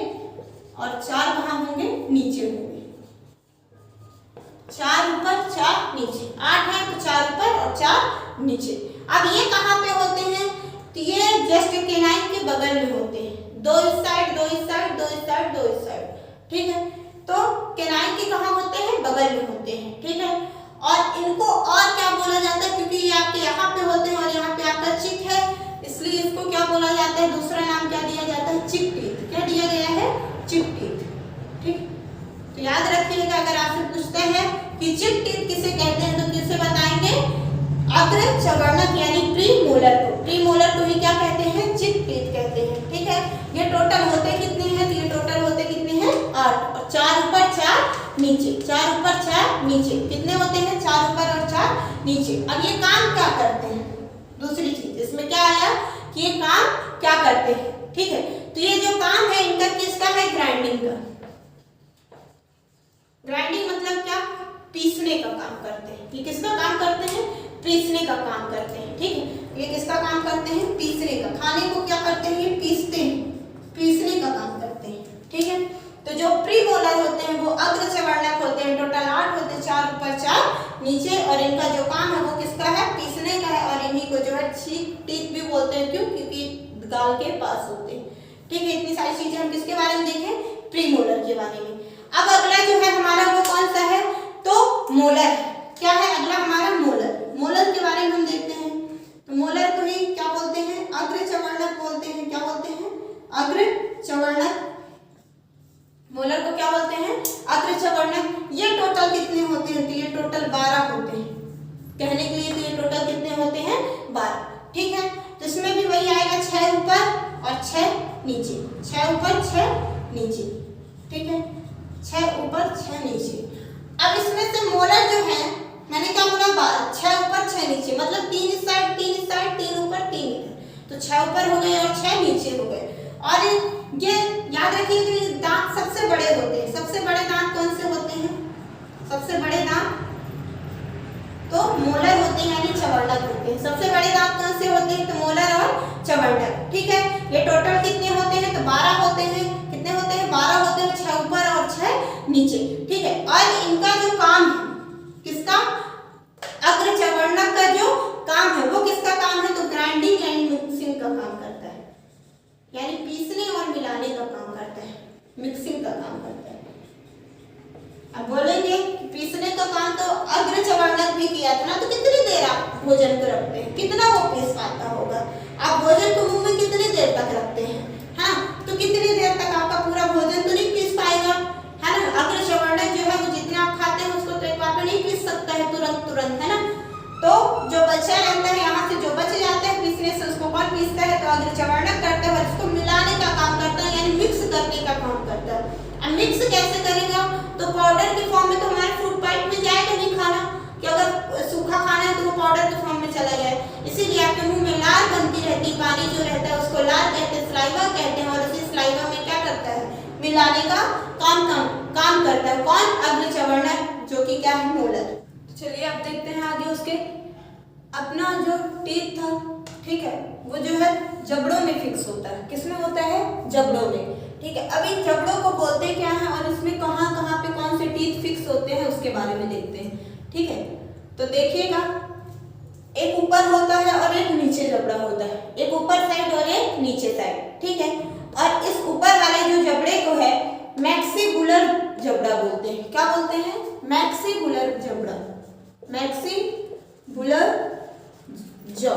और 4 कहाँ होंगे, नीचे होंगे। 4 ऊपर 4 नीचे, 8 है तो 4 ऊपर और 4 नीचे। अब ये कहाँ पे होते हैं, तो ये जस्ट केनाइन के बगल में होते हैं। 2 इस साइड, 2 इस साइड, 2 इस साइड, 2 इस साइड। ठीक है, तो केनाइन के कहाँ होते हैं, बगल में होते हैं। ठीक है, और इनको और क्या बोला जाता है, क्योंकि ये आपके यहाँ पे होते हैं और यहाँ पे आपका चिक है, इसलिए इसको क्या बोला जाता है, दूसरा नाम क्या दिया जाता है, चिक टीथ। क्या दिया गया है, चिक टीथ। ठीक, तो याद रखिएगा, अगर आपसे पूछते हैं कि चिक टीथ किसे कहते हैं, तो किसे बताएंगे, अग्रचवर्णक यानी प्रीमोलर को। प्रीमोलर को ही क्या कहते हैं, चिक टीथ कहते हैं। ठीक है, ये टोटल होते कितने हैं, तो ये टोटल होते कितने हैं, 8। और 4 ऊपर 4 नीचे, 4 ऊपर 4 नीचे, कितने होते हैं, 4 ऊपर और 4 नीचे। अब ये काम क्या करते हैं, दूसरी चीज इसमें क्या आया, कि ये काम क्या करते हैं। ठीक है, तो ये जो काम है इनका किसका है, ग्राइंडिंग का। ग्राइंडिंग मतलब क्या, पीसने का काम करते हैं। ये किसका काम करते हैं, पीसने का काम करते हैं, ठीक है। ये किसका काम करते हैं? पीसने का। खाने को क्या करते हैं? ये पीसते हैं, पीसने का काम करते हैं, ठीक है। तो जो प्रीमोलर होते हैं वो अग्रचवर्णक होते हैं, टोटल 8 होते हैं, 4 ऊपर 4 नीचे, और इनका जो काम है वो किसका है? पीसने का है, और इन्हीं को जो है टीथ भी बोलते हैं। क्यों? क्योंकि गाल के पास होते हैं, ठीक है। इतनी सारी चीजें हम किसके बारे में देखें? प्रीमोलर के बारे में। अब अगला जो है हमारा वो कौन सा है? तो मोलर है। क्या है अगला हमारा? मोलर। मोलर के बारे में हम देखते हैं। तो मोलर को ही क्या बोलते हैं? अग्रचवर्णक बोलते हैं। क्या बोलते हैं? अग्रचवर्णक। मोलर को क्या बोलते हैं? अग्रचवर्णक। ये टोटल कितने होते हैं? तो ये टोटल 12 होते हैं। कहने के लिए तो ये टोटल कितने होते हैं? 12, ठीक है। तो इसमें भी वही आएगा, 6 ऊपर और 6 नीचे, 6 ऊपर 6 नीचे, ठीक है। 6 ऊपर 6 नीचे। अब इसमें से मोलर जो है, मैंने क्या बोला? 6 ऊपर 6 नीचे, मतलब 3 इस साइड 3 इस साइड, 3 ऊपर 3 इधर, तो 6 ऊपर हो गए और 6 नीचे हो गए। और ये याद रखिए कि दांत सबसे बड़े होते हैं। सबसे बड़े दांत कौन से होते हैं? सबसे बड़े दांत तो मोलर होते हैं, यानी चवर्णक होते हैं। सबसे बड़े दांत कौन से होते हैं? तो मोलर और चवर्णक, ठीक है। ये टोटल कितने होते हैं? तो 12 होते हैं। कितने होते हैं? 12 होते हैं, 6 ऊपर और 6 नीचे, ठीक है। और इनका जो काम है, किसका? अग्रचवर्णक का जो काम है वो किसका काम है? तो ग्राइंडिंग एंड मिक्सिंग का काम करता है, यानी पीसने और मिलाने का काम करता है, मिक्सिंग का काम करता है। अब बोलेंगे पीसने का काम तो अग्रचवर्णक भी किया था ना, तो कितनी देर आप भोजन को रखते हैं? कितना वो पीस पाता होगा? आप भोजन को मुंह में कितनी देर तक रखते हैं? हाँ, तो कितनी देर तक आपका पूरा भोजन तो नहीं पीस पाएगा, है ना। अग्रचवर्णक जो है वो जितना आप खाते हैं उसको तो एक बार में नहीं पीस सकता है तुरंत, है ना। तो जो बचा रहता है, यहाँ से जो बच जाता है पीसने से, उसको कौन पीसता है? तो अग्रचवर्णक करता है, और इसको मिलाने का काम करता है, यानी मिक्स करने का काम करता है। अब मिक्स कैसे करेगा? तो पाउडर के फॉर्म में तो हमारे फूड पाइप में जाएगा नहीं खाना, कि अगर सूखा खाना है तो वो पाउडर के फॉर्म में चला जाए। इसीलिए आपके मुंह में लार बनती रहती, पानी जो रहता है उसको लार कहते हैं, स्लाइवा कहते हैं, और उसी स्लाइवा में क्या करता है? मिलाने का काम करता है। कौन? अग्रचवर्णक, जो कि क्या है? मोलर। चलिए अब देखते हैं आगे उसके। अपना जो टीथ था, ठीक है, वो जो है जबड़ों में फिक्स होता है। किसमें होता है? जबड़ों में, ठीक है। अब इन जबड़ों को बोलते क्या है, और इसमें कहाँ कहाँ पे कौन से टीथ फिक्स होते हैं उसके बारे में देखते हैं, ठीक है। तो देखिएगा, एक ऊपर होता है और एक नीचे जबड़ा होता है, एक ऊपर साइड और एक नीचे साइड, ठीक है। और इस ऊपर वाले जो जबड़े को है मैक्सिबुलर जबड़ा बोलते हैं। क्या बोलते हैं? मैक्सिबुलर जबड़ा, मैक्सिबुलर जॉ,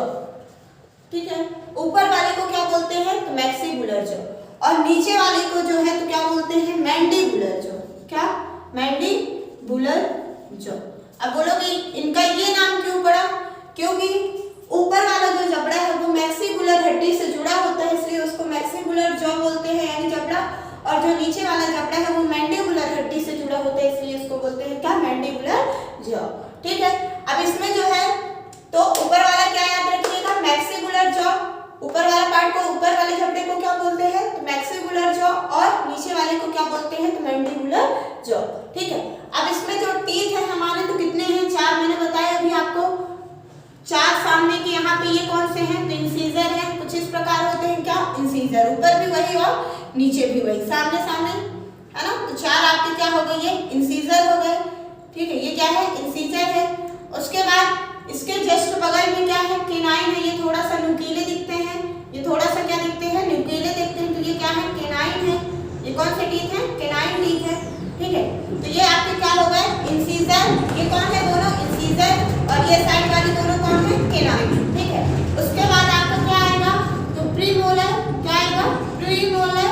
ठीक है। ऊपर वाले को क्या बोलते हैं? तो मैक्सिबुलर जॉ। और नीचे वाले को जो है तो क्या बोलते हैं? Mandibular jaw. क्या? Mandibular jaw. अब बोलोगे इनका ये नाम क्यों पड़ा? क्योंकि ऊपर वाला जो जबड़ा है वो मैक्सिबुलर हड्डी से जुड़ा होता है, इसलिए उसको मैक्सिबुलर जॉ बोलते हैं, यानी जबड़ा। और जो नीचे वाला जबड़ा है वो मैंडिबुलर हड्डी से जुड़ा होता है, इसलिए इसको बोलते हैं क्या? मैंडिबुलर जॉ, ठीक है। अब इसमें जो है तो ऊपर वाला क्या याद रखिएगा? मैक्सिबुलर जॉ। ऊपर वाला पार्ट को, ऊपर वाले जबड़े को क्या बोलते हैं? तो मैक्सिबुलर जॉ। और नीचे वाले को क्या बोलते हैं? तो मैंडिबुलर जॉ, ठीक है। अब इसमें जो टीथ है हमारे तो कितने हैं? 4 मैंने बताया अभी आपको। 4 सामने के यहाँ पे ये कौन से हैं? तो इंसीजर हैं। कुछ इस प्रकार होते हैं, क्या? इंसीजर। ऊपर भी वही और नीचे भी वही, सामने सामने, है ना। तो 4 आपके क्या हो गए? ये इंसीजर हो गए, ठीक है। ये क्या है? इंसीजर है। उसके बाद इसके जस्ट बगल में क्या है? केनाइन है। ये थोड़ा सा नुकीले दिखते हैं, ये थोड़ा सा क्या दिखते हैं? नुकीले दिखते हैं। तो ये क्या है? केनाइन है। ये कौन से टीथ है? केनाइन टीथ है, ठीक है। तो ये आपके क्या हो गए? इंसीजर। ये कौन है? दोनों इंसीजर। और ये साइड वाली दोनों कौन है? केनाइन, ठीक है। उसके बाद आपका क्या आएगा? तो प्रीमोलर। क्या आएगा? प्रीमोलर।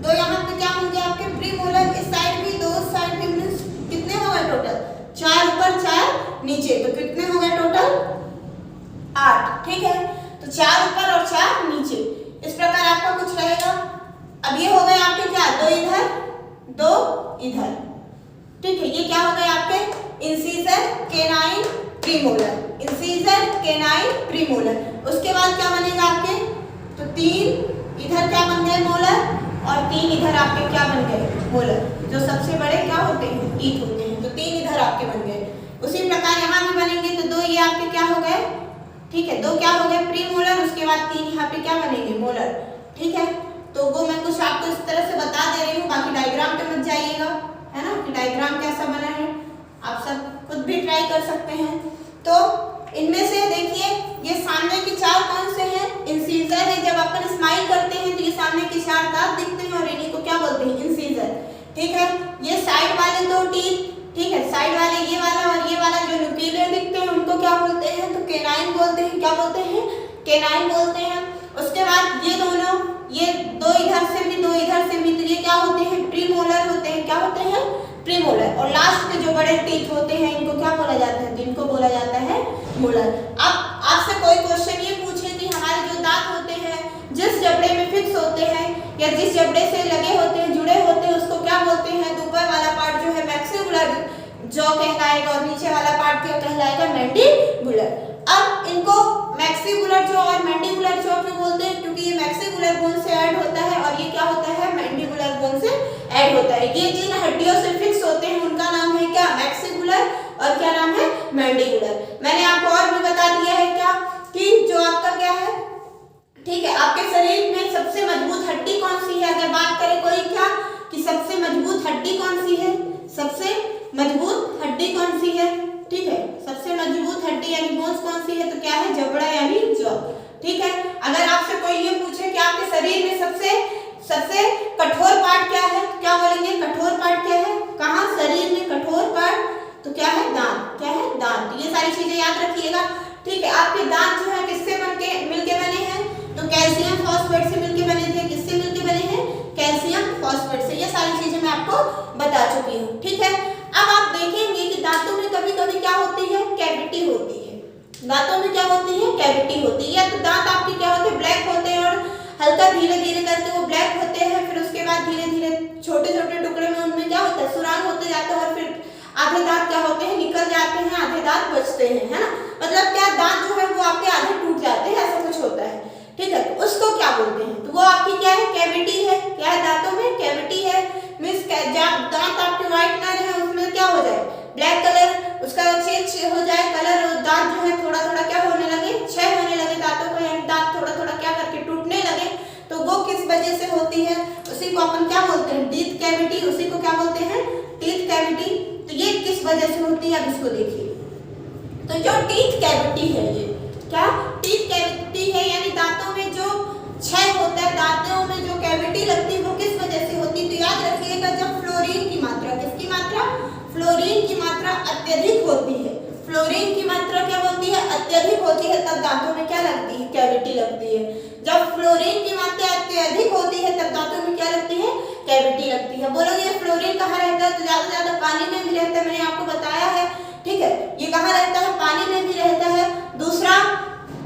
दो यहाँ पे क्या होंगे आपके? प्रीमोलर। इस साइड भी, दो साइड भी, मींस कितने हो गए टोटल? 4 ऊपर 4 नीचे, तो कितने हो गए टोटल? 8, ठीक है। तो 4 ऊपर और 4 नीचे, इस प्रकार आपका कुछ रहेगा। अब ये हो गए आपके क्या? 2 इधर 2 इधर, ठीक है। ये क्या हो गए आपके? Incisor, canine, premolar. Incisor, canine, premolar. उसके बाद क्या बनेगा आपके? तो 3 इधर क्या बन गए? मोलर। और 3 इधर आपके क्या बन गए? मोलर। जो सबसे बड़े क्या होते हैं? टीथ होते हैं। तो 3 इधर आपके बन गए। उसी प्रकार यहाँ भी बनेंगे, तो 2 ये आपके क्या हो गए? ठीक है, 2 क्या हो गए प्री मोलर, उसके बाद 3 यहाँ पे क्या बनेंगे मोलर। ठीक है, तो वो मैं कुछ आपको इस तरह से बता दे रही हूँ, बाकी डायग्राम पे मत जाइएगा, है ना, कि डायग्राम कैसा बना है, आप सब खुद भी ट्राई कर सकते हैं। तो इनमें से देखिए ये सामने के 4 कौन से हैं, इंसीजर है। जब अपन स्माइल करते हैं तो ये सामने के 4 दांत दिखते हैं और इन्हीं को क्या बोलते हैं, इंसीजर। ठीक है, ये साइड वाले 2 टीथ, ठीक है, साइड वाले ये वाला और ये वाला जो न्यूक्लियर दिखते हैं उनको क्या बोलते हैं, तो केनाइन बोलते हैं। क्या बोलते हैं, केनाइन बोलते हैं। उसके बाद ये दोनों, ये 2 इधर से भी 2 इधर से भी, तो ये क्या होते हैं, प्रीमोलर होते हैं। क्या होते हैं, प्रीमोलर। और लास्ट के जो बड़े टीथ होते हैं इनको क्या बोला जाता है, इनको बोला जाता है मोलर। अब आपसे कोई क्वेश्चन ये पूछे कि हमारे जो दांत होते हैं जिस जबड़े में फिक्स होते हैं या जिस जबड़े से लगे होते हैं, जुड़े होते हैं, उसको क्या बोलते हैं, तो ऊपर वाला पार्ट जो है मैक्सिबुलर जॉ कहलाएगा और नीचे वाला पार्ट क्या कहलाएगा, मैंडिबुलर। अब इनको मैक्सिबुलर जॉ और मैंडिबुलर जॉ क्यों बोलते हैं, क्योंकि ये मैक्सिबुलर बोन से ऐड होता है और ये क्या होता है, मैंडिबुलर बोन से ऐड होता है। ये जिन हड्डियों से फिक्स होते हैं उनका नाम है क्या, मैक्सिबुलर, और क्या नाम है, मैंडिबुलर। मैंने आपको और भी बता दिया है क्या, कि जो आपका क्या है, ठीक है, आपके शरीर में सबसे मजबूत हड्डी कौन सी है। अगर बात करें कोई क्या, कि सबसे मजबूत हड्डी कौन सी है, सबसे मजबूत हड्डी कौन सी है, ठीक है, सबसे मजबूत हड्डी यानी बोन्स कौन सी है, तो क्या है, जबड़ा यानी जॉ। ठीक है, अगर आपसे कोई ये पूछे कि आपके शरीर में सबसे कठोर पार्ट क्या है, तो क्या बोलेंगे, कठोर पार्ट क्या है, कहाँ शरीर में कठोर पार्ट, तो क्या है, दांत। क्या है, दांत। ये सारी चीजें याद रखिएगा। ठीक है, आपके दांत जो है किससे मिलके बने हैं, तो कैल्शियम फॉस्फेट से मिलके बने थे। किससे मिलके बने हैं, कैल्शियम फॉस्फेट से। ये सारी चीजें मैं आपको बता चुकी हूँ। ठीक है, अब आप देखेंगे कि दांतों में कभी कभी क्या होती है, कैविटी होती है। दांतों में क्या होती है, कैविटी होती है। तो दांत आपके क्या होते हैं, ब्लैक होते हैं और हल्का धीरे धीरे करके वो ब्लैक होते हैं, फिर उसके बाद धीरे धीरे छोटे छोटे टुकड़े में उनमें क्या होता है, सुरांग होते जाते हैं और फिर आधे दांत क्या होते हैं, निकल जाते हैं, आधे दांत बचते हैं, है ना। मतलब क्या, दांत जो है वो आपके आधे टूट जाते हैं, ऐसा कुछ होता है। ठीक है, तो उसको क्या बोलते हैं, तो वो आपकी क्या है, कैविटी है। क्या है, दांतों में कैविटी है। मींस दांत आपके व्हाइट ना रहे, उसमें क्या हो जाए, ब्लैक कलर उसका चेंज हो जाए कलर, और दांत जो है थोड़ा थोड़ा क्या होने लगे, क्षय होने लगे दांतों का, यानी दांत थोड़ा थोड़ा क्या करके टूटने लगे। तो वो किस वजह से होती है, उसी को अपन क्या बोलते हैं, टीथ कैविटी। उसी को क्या बोलते हैं, टीथ कैविटी। तो ये किस वजह से होती है, अब इसको देखिए। तो जो टीथ कैविटी है, ये क्या टीथ कैविटी है, यानी दांतों में जो क्षय होता है, दांतों में जो कैविटी लगती है, वो किस वजह से होती है, तो याद रखिएगा, जब फ्लोरीन की मात्रा, किसकी मात्रा, फ्लोरीन की मात्रा अत्यधिक होती है। फ्लोरीन की मात्रा क्या होती है, अत्यधिक होती है, तब दांतों में क्या लगती है, कैविटी लगती है। जब फ्लोरीन की मात्रा अत्यधिक होती है तब दांतों में क्या लगती है, कैविटी लगती है। बोलोगे फ्लोरीन कहाँ रहता है, तो ज्यादा से ज्यादा पानी में भी रहता है, मैंने आपको बताया है। ठीक है, ये कहाँ रहता है, पानी में भी रहता है। दूसरा,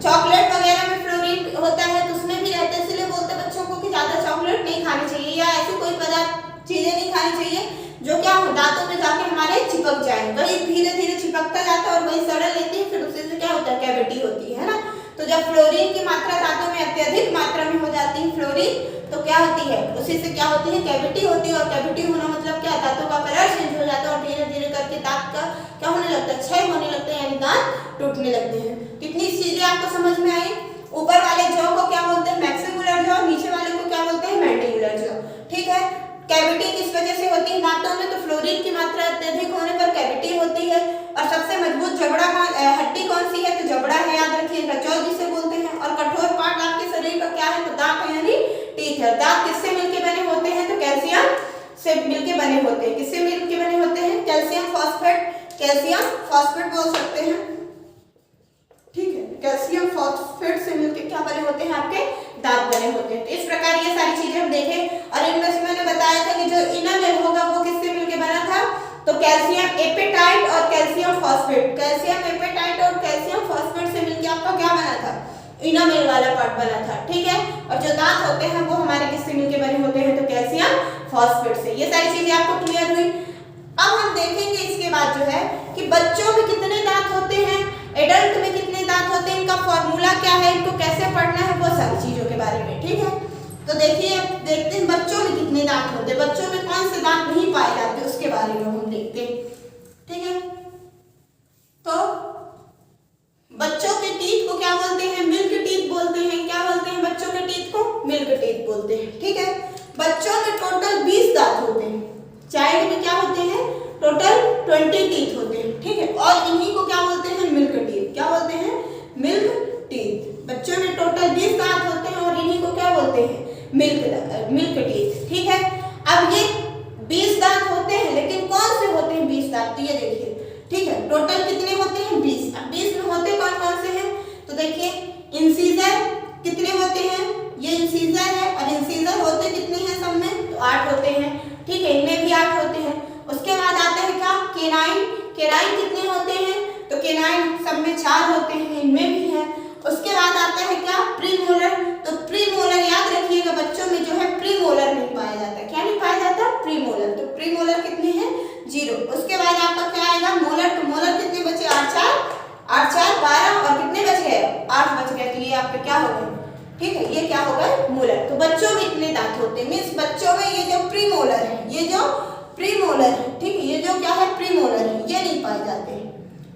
चॉकलेट वगैरह में फ्लोरीन होता है तो उसमें भी रहता है, इसलिए बोलते हैं बच्चों को कि ज्यादा चॉकलेट नहीं खानी चाहिए या ऐसी कोई पदार्थ चीजें नहीं खानी चाहिए जो क्या दांतों में जाके हमारे चिपक जाए। वही धीरे धीरे चिपकता जाता है और वही सड़न लेती है, फिर उसी से क्या होता है, कैविटी होती है ना। तो जब फ्लोरीन की मात्रा दांतों में अत्यधिक मात्रा में हो जाती है फ्लोरीन, तो क्या होती है, उसी से क्या होती है, कैविटी होती है। और कैविटी होना मतलब क्या, दांतों का कलर चेंज हो जाता है और धीरे धीरे करके दांत का क्या होने लगता है, क्षय होने लगता है, यानी दांत टूटने लगते हैं। कितनी चीजें आपको समझ में आई। ऊपर वाले जॉ को क्या बोलते हैं, मैक्सिबुलर जॉ, नीचे वाले को क्या बोलते हैं, मैंडिबुलर जॉ। ठीक है, कैविटी किस वजह से होती है दांतों में, तो फ्लोरीन की मात्रा अत्यधिक होने पर कैविटी होती है। और सबसे मजबूत जबड़ा हड्डी कौन सी है, तो जबड़ा है, याद रखिएगा, जॉ जिसे बोलते हैं। और कठोर पार्ट आपके शरीर का क्या है, तो दांत है, यानी टीथ है। दांत किससे मिलके बने होते हैं, तो कैल्शियम से मिलके बने होते हैं। किससे मिलके बने होते हैं, कैल्शियम फॉस्फेट, कैल्शियम फॉस्फेट बोल सकते हैं। ठीक है, कैल्शियम फॉस्फेट से मिलके क्या बने होते हैं, आपके दांत बने होते हैं। तो इस प्रकार ये सारी चीजें हम देखें। और इनमें से मैंने बताया था कि जो इनामेल होगा वो किससे मिलके बना था, तो कैल्शियम एपेटाइट और कैल्शियम फॉस्फेट। कैल्शियम एपेटाइट और कैल्शियम फॉस्फेट से मिलके आपका क्या बना था, इनामेल वाला पार्ट बना था। ठीक है, और जो दांत होते हैं वो हमारे किससे मिलके बने होते हैं, तो कैल्शियम फॉस्फेट से। ये सारी चीजें आपको क्लियर हुई। अब हम देखेंगे इसके बाद जो है कि बच्चों में कितने दांत होते हैं, एडल्ट में कितने दांत होते हैं, इनका फॉर्मूला क्या है, इनको कैसे पढ़ना है, वो सारी चीजों के बारे में। ठीक है, तो देखिए, देखते हैं बच्चों में कितने दांत होते हैं, बच्चों में कौन से दांत नहीं पाए जाते उसके बारे में हम देखते हैं। ठीक है, तो बच्चों के टीथ को क्या 20 टीथ होते हैं, ठीक है, और इन्हीं को क्या बोलते हैं, मिल्क टीथ। क्या बोलते हैं, मिल्क टीथ। बच्चों में टोटल 20 दांत होते हैं और इन्हीं को क्या बोलते हैं, मिल्क टीथ, ठीक है। अब ये 20 दांत होते हैं, लेकिन कौन से होते हैं 20 दांत, तो ये देखिए, ठीक है, टोटल कितने होते हैं 20। अब 20 में होते कौन कौन से हैं, तो देखिए इंसीजर कितने होते हैं, ये इंसीजर है, और इंसीजर होते कितने हैं सब में, तो 8 होते हैं, ठीक है, इनमें भी 8 होते हैं। उसके बाद आता है क्या, केनाइन। केनाइन कितने होते हैं, तो केनाइन सब में 4 होते हैं, इनमें भी है। उसके बाद आता है क्या, प्रीमोलर। तो प्रीमोलर याद रखिएगा, बच्चों में जो है प्रीमोलर नहीं पाया जाता। क्या नहीं पाया जाता, प्रीमोलर। तो प्रीमोलर कितने हैं, 0। उसके बाद आपका क्या आएगा, मोलर। तो मोलर कितने बचे, 8 4 12, और कितने बच गए, 8 बच गए। तो ये आपके क्या हो गए, ठीक है, ये क्या हो गए, मोलर। तो बच्चों में इतने दांत होते हैं, मीन्स बच्चों में ये जो प्रीमोलर है, ये जो प्रीमोलर है, ठीक है, ये जो क्या है प्रीमोलर है, ये नहीं पाए जाते हैं।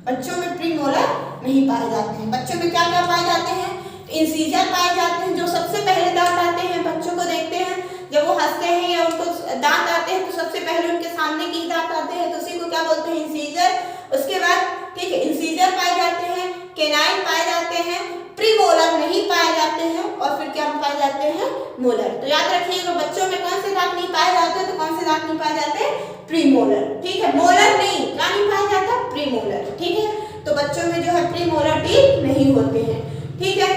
बच्चों में प्रीमोलर नहीं पाए जाते हैं। बच्चों में क्या क्या पाए जाते हैं, इंसीजर पाए जाते हैं, जो सबसे पहले दांत आते हैं। बच्चों को देखते हैं जब वो हंसते हैं या उनको दांत आते हैं, तो सबसे पहले उनके सामने की दांत आते हैं, तो उसी को क्या बोलते हैं, इंसीजर। उसके बाद, ठीक है, इंसीजर पाए जाते हैं, केनाइन पाए जाते हैं, प्रीमोलर नहीं पाए जाते हैं, और फिर क्या पाए जाते हैं, मोलर। तो याद रखिएगा, बच्चों में कौन से दांत नहीं पाए जाते, तो कौन से दांत नहीं पाए जाते, प्रीमोलर, ठीक है, मोलर नहीं, क्या नहीं पाया जाता, प्रीमोलर, ठीक है। तो बच्चों में जो है प्रीमोलर टीथ नहीं होते हैं, ठीक है।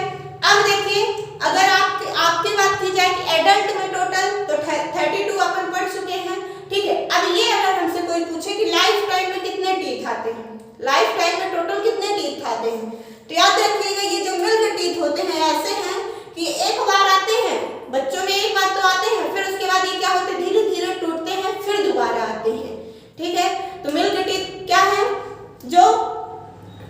अब देखिए, अगर आपकी बात की जाए कि एडल्ट में टोटल, तो 32 अपन पढ़ चुके हैं, ठीक है। अब ये अगर हमसे कोई पूछे कि लाइफ टाइम में कितने टीथ आते हैं, लाइफ टाइम में टोटल कितने टीथ आते हैं, तो याद रखिएगा, ये जो मिल्क टीथ होते हैं ऐसे हैं कि एक बार आते हैं, बच्चों में एक बार तो आते हैं, फिर उसके बाद ये क्या होते हैं, धीरे धीरे टूटते हैं, फिर दोबारा आते हैं, ठीक है। तो मिल्क टीथ क्या है, जो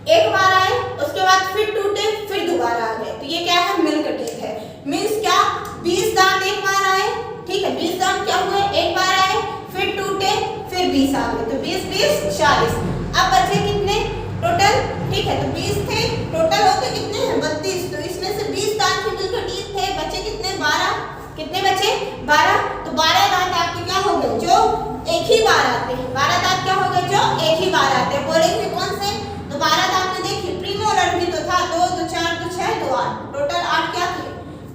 एक बार आए, उसके बाद फिर टूटे, फिर दोबारा आ गए, तो ये क्या है, मिल्क टीथ है। मीन्स क्या, 20 दांत एक बार आए, ठीक है, 20 दांत क्या हुए, एक बार आए, फिर टूटे, फिर 20 आ गए, तो 20 20 40। अब बचे कितने टोटल, ठीक है, तो 20 थे, टोटल होते कितने हैं, 32। तो इसमें से 20 दांत के मिल्क टीथ थे, बचे कितने, 12। कितने बचे, 12। तो 12 दांत आपके क्या हो गए, जो एक ही बार आते हैं। 12 दांत क्या हो गए, जो एक ही बार आते हैं। बोलेंगे कौन से, तो 12 दांत में देखिए प्रीमोलर भी तो था, 2 2 4 2 6 2 8, टोटल 8 क्या थे,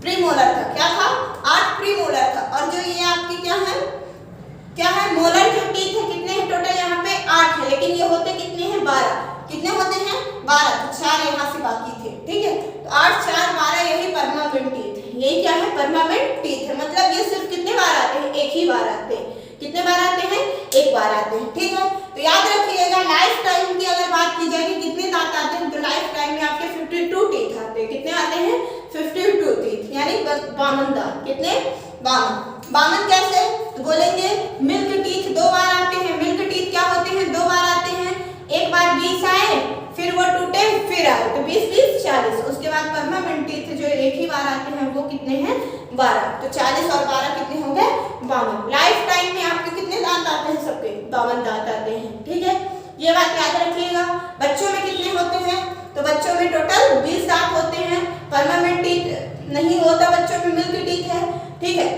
प्रीमोलर था। क्या था, 8 प्रीमोलर था। और जो ये आपके क्या है, मोलर जो टीथ है, कितने हैं टोटल, यहाँ पे 8 है, लेकिन ये होते कितने हैं, 12। कितने होते हैं, 12। तो 4 यहाँ से बाकी थे, ठीक है। तो 8 4 12, यही परमानेंट टीथ है। यही क्या है, परमानेंट टीथ है। मतलब ये सिर्फ कितने बार आते हैं, एक ही बार आते हैं। कितने बार आते हैं, एक बार आते हैं, ठीक है। तो याद रखिएगा, लाइफ टाइम की अगर बात की जाए कि कितने दांत आते हैं, तो लाइफ टाइम में आपके 52 टीथ आते हैं। कितने आते हैं, 52 टीथ, यानी 52 दांत। कितने, 52। 52 कैसे, तो बोलेंगे मिल्क टीथ 2 बार आते हैं। मिल्क टीथ क्या होते हैं, 2 बार आते हैं। एक बार 20 आए, फिर वो टूटे, फिर आए, तो 20 20 40। उसके बाद परमानेंट टीथ जो एक ही बार आते हैं, वो कितने हैं, 12। तो 40 और 12 कितने हो गए, 52। लाइफ टाइम में आपके कितने दांत आते हैं, सबके 52 दांत आते हैं, ठीक है। ये बात याद रखिएगा। बच्चों में कितने होते हैं, तो बच्चों में टोटल 20 दांत होते हैं। परमानेंट टीथ नहीं होता बच्चों में, मिल्क टीथ है, ठीक है।